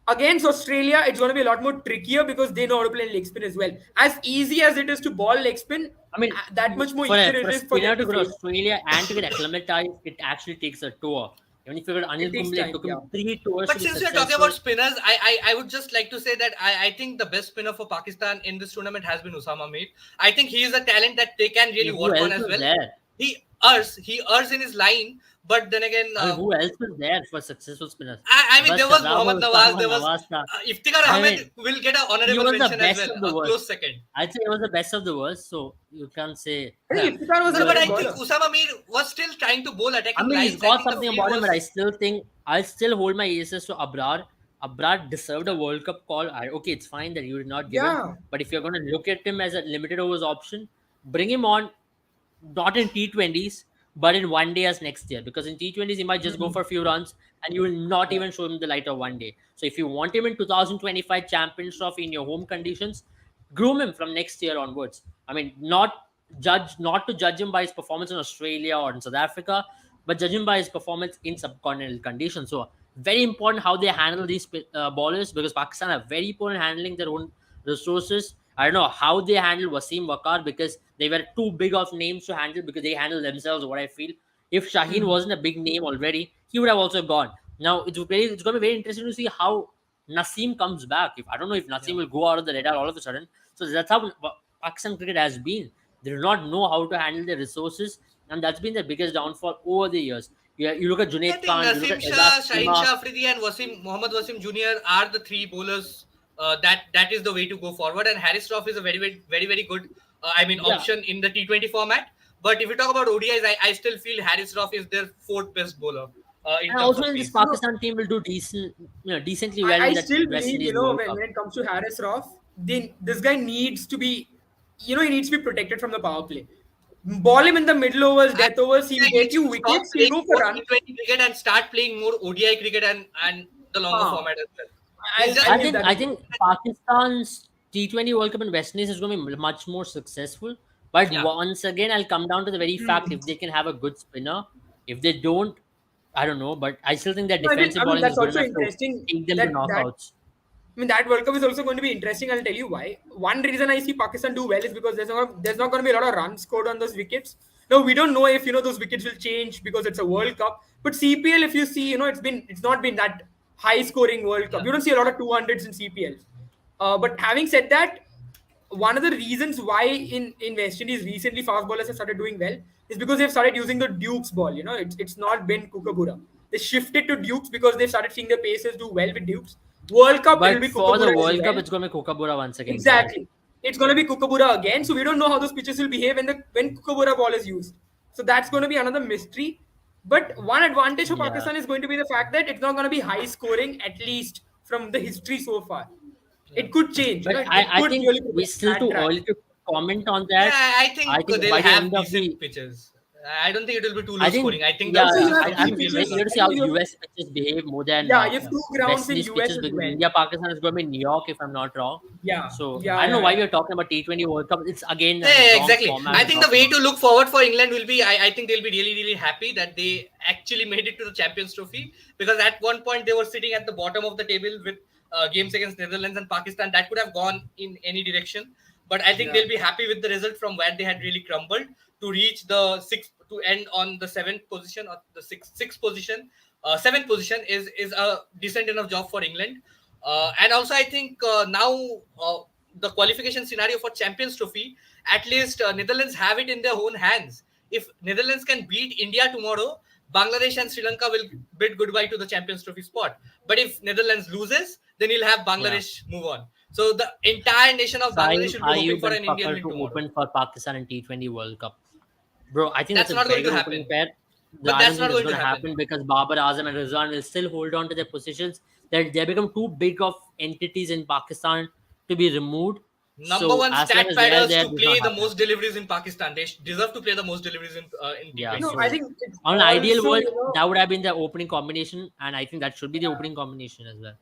Against Australia, it's going to be a lot more trickier because they know how to play leg spin as well. As easy as it is to ball leg spin, I mean, that much more for easier for it a is for spinner them to to go to face. Australia and to get acclimatized, it actually takes a tour. Even if you got It Anil takes Kumble, it time. took Yeah. him 3 tours to But be since we are talking about successful. spinners, I would just like to say that I think the best spinner for Pakistan in this tournament has been Usama Mir. I think he is a talent that they can really Yeah, who work on else as was well. there? He errs in his line, but then again, I mean, who else was there for successful spinners? I mean, Bas there was Shazab Mohammad or Nawaz, Usama there was Nawaz tha. Iftikhar I Ahmed mean, will get an he honorable was the mention as best well, of the a worst. close second. I'd say he was the best of the worst, so you can't say I think Iftikhar was he a No, but was. great I think bowler. Usama Mir was still trying to bowl I attacking mean, he's lines. I got think the something field about him, but I was. still think I'll still hold my aces to Abrar. Abrar deserved a World Cup call. Okay, it's fine that you did not give him, Yeah. but if you're going to look at him as a limited overs option, bring him on not in T20s, but in one day as next year. Because in T20s, he might just go Mhm. for a few runs and you will not Yeah. even show him the light of one day. So if you want him in 2025 Champions Trophy in your home conditions, groom him from next year onwards. I mean, not to judge him by his performance in Australia or in South Africa, but judge him by his performance in subcontinental conditions. So very important how they handle these bowlers because Pakistan are very poor in handling their own resources. I don't know how they handle Wasim Wakar because they were too big of names to handle because they handle themselves. What I feel, if Shaheen Mhm. wasn't a big name already, he would have also gone. Now it's going to be very interesting to see how Naseem comes back. If I don't know if Yeah. Naseem will go out of the radar all of a sudden. So that's how Pakistan cricket has been. They do not know how to handle their resources, and that's been their biggest downfall over the years. You look at I Junaid think Khan, you look Nasim at Azaz Shah, Shaheen Sima. Shah Afridi, and Mohammad Wasim Jr. are the three bowlers that is the way to go forward. And Harris Trough is a very good Yeah, option in the T20 format. But if you talk about ODIs, I still feel Harris Trough is their fourth best bowler in and terms also of in this pace. No, Pakistan team will do decently well I in that still West believe, Indies when, World Cup. when it comes to Harris Roth, this guy needs to be, he needs to be protected from the power play. Ball him in the middle overs, I death overs, think he'll he get needs you to stop wickets, he'll playing go for more runs. T20 cricket and start playing more ODI cricket and the longer Huh. format as well. He's I'll, just I'll I give think that I a go. think Pakistan's T20 World Cup in West Indies is going to be much more successful. But yeah. once again, I'll come down to the very fact Hmm. if they can have a good spinner. If they don't, I don't know. But I still think their No, defensive I mean bowling is that's good also enough to interesting take them to that knockouts. I mean, that World Cup is also going to be interesting. I'll tell you why. One reason I see Pakistan do well is because there's not going to be a lot of runs scored on those wickets. Now we don't know if those wickets will change because it's a World Cup. But CPL, if you see, it's not been that high scoring World Cup. Yeah. You don't see a lot of 200s in CPL. But having said that, one of the reasons why in West Indies recently fast bowlers have started doing well is because they've started using the Dukes ball. It's not been Kookaburra. They shifted to Dukes because they've started seeing their paces do well with Dukes. World Cup, it'll But be for the Kookaburra as World Cup, well. it's going to be Kookaburra once again, bro. Exactly. It's going to be Kookaburra again. So we don't know how those pitches will behave when Kookaburra ball is used. So that's going to be another mystery. But one advantage for Yeah. Pakistan is going to be the fact that it's not going to be high scoring, at least from the history so far. Yeah. It could change. But It I could think really we put still that too track. early to comment on Yeah, that. I I think think they'll by the have end of decent the pitches. I don't think it will be too low I think, scoring. I think the yeah, Also, you pace have from two I'm CPL will very pitches. serve. eager to I see think how you have, US pitches behave more than yeah, you have Yeah. two West grounds in Indies US pitches as because well. India Pakistan is going to be New York, if I'm not wrong. Yeah, So yeah, I don't know yeah, why yeah. we're talking about T20 World Cup. It's again a Yeah, wrong exactly. format I to think the talk way about. to look forward for England will be I think they'll be really happy that they actually made it to the Champions Trophy because at one point they were sitting at the bottom of the table with games against Netherlands and Pakistan that could have gone in any direction. But I think Yeah. they'll be happy with the result from where they had really crumbled to reach the sixth to end on the seventh position or the sixth position. Seventh position is a decent enough job for England. And also I think now the qualification scenario for Champions Trophy, at least Netherlands have it in their own hands. If Netherlands can beat India tomorrow, Bangladesh and Sri Lanka will bid goodbye to the Champions Trophy spot. But if Netherlands loses, then you'll have Yeah. Bangladesh move on. So the entire nation of So Bangladesh will be hoping Ayub for and an Indian Pakar win to tomorrow. open for Pakistan in T20 World Cup. Bro, I think that's That's a not very going to good opening happen. pair. But I don't that's think not this is going to going to happen. happen because Babar Azam and Rizwan will still hold on to their positions. They become too big of entities in Pakistan to be removed. Number So one as long stat as they are padders there, to this will play not the happen. most deliveries in Pakistan. They deserve to play the most deliveries in Yeah. No, T20s. I So think it's on an ideal also, world, that would have been the opening combination, and I think that should be the opening combination as well.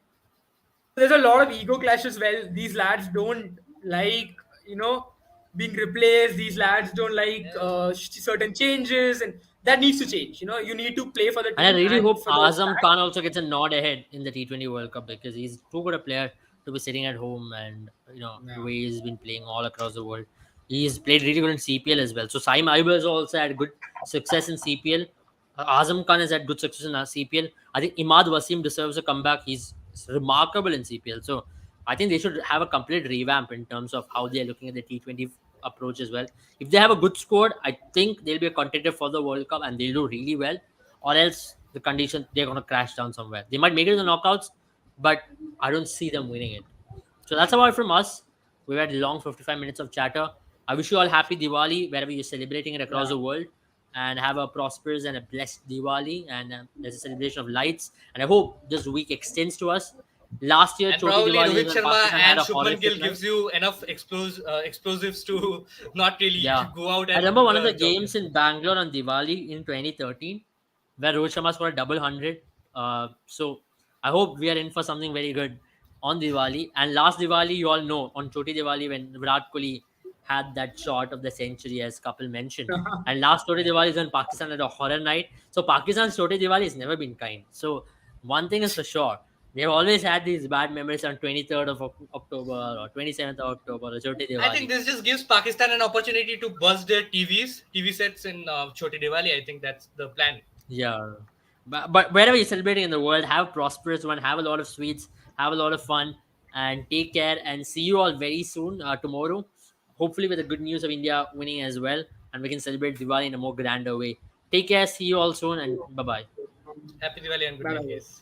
there's a lot of ego clash as well. These lads don't like, you know, being replaced. These lads don't like Yeah. certain changes, and that needs to change. You know, you need to play for the And I team really and hope for the Azam fans. Khan also gets a nod ahead in the T20 World Cup because he's too good a player to be sitting at home and the Yeah. way he's been playing all across the world. He's played really good in CPL as well. So Saim Ayub has also had good success in CPL. Azam Khan has had good success in CPL. I think Imad Wasim deserves a comeback. He's remarkable in CPL. So I think they should have a complete revamp in terms of how they are looking at the T20 approach as well. If they have a good squad, I think they'll be a contender for the World Cup and they'll do really well, or else the condition they're going to crash down somewhere. They might make it in the knockouts, but I don't see them winning it. So that's about it from us. We've had a long 55 minutes of chatter. I wish you all happy Diwali wherever you're celebrating it across Yeah. the world, and have a prosperous and a blessed Diwali. And there's a celebration of lights. And I hope this week extends to us. Last year, And Choti probably Diwali is Rohit when Sharma Pakistan had and a Shubman horrific Gill night. gives you enough explosives to not really Yeah. go out I and remember do one of the the job. games in Bangalore on Diwali in 2013 where Rohit Sharma scored a double hundred. So I hope we are in for something very good on Diwali. And last Diwali, you all know, on Choti Diwali when Virat Kohli had that shot of the century, as Kapil mentioned. And last Choti Yeah. Diwali is when Pakistan had a horror night. So Pakistan's Choti Diwali has never been kind. So one thing is for sure. They've always had these bad memories on 23rd of October or 27th of October, or Choti I think Diwali. this just gives Pakistan an opportunity to buzz their TV sets in Choti Diwali. I think that's the plan. Yeah. But wherever you're celebrating in the world, have a prosperous one, have a lot of sweets, have a lot of fun, and take care. And see you all very soon tomorrow. Hopefully, with the good news of India winning as well, and we can celebrate Diwali in a more grander way. Take care. See you all soon, and bye bye. Happy Diwali and good Bye night, bye. guys.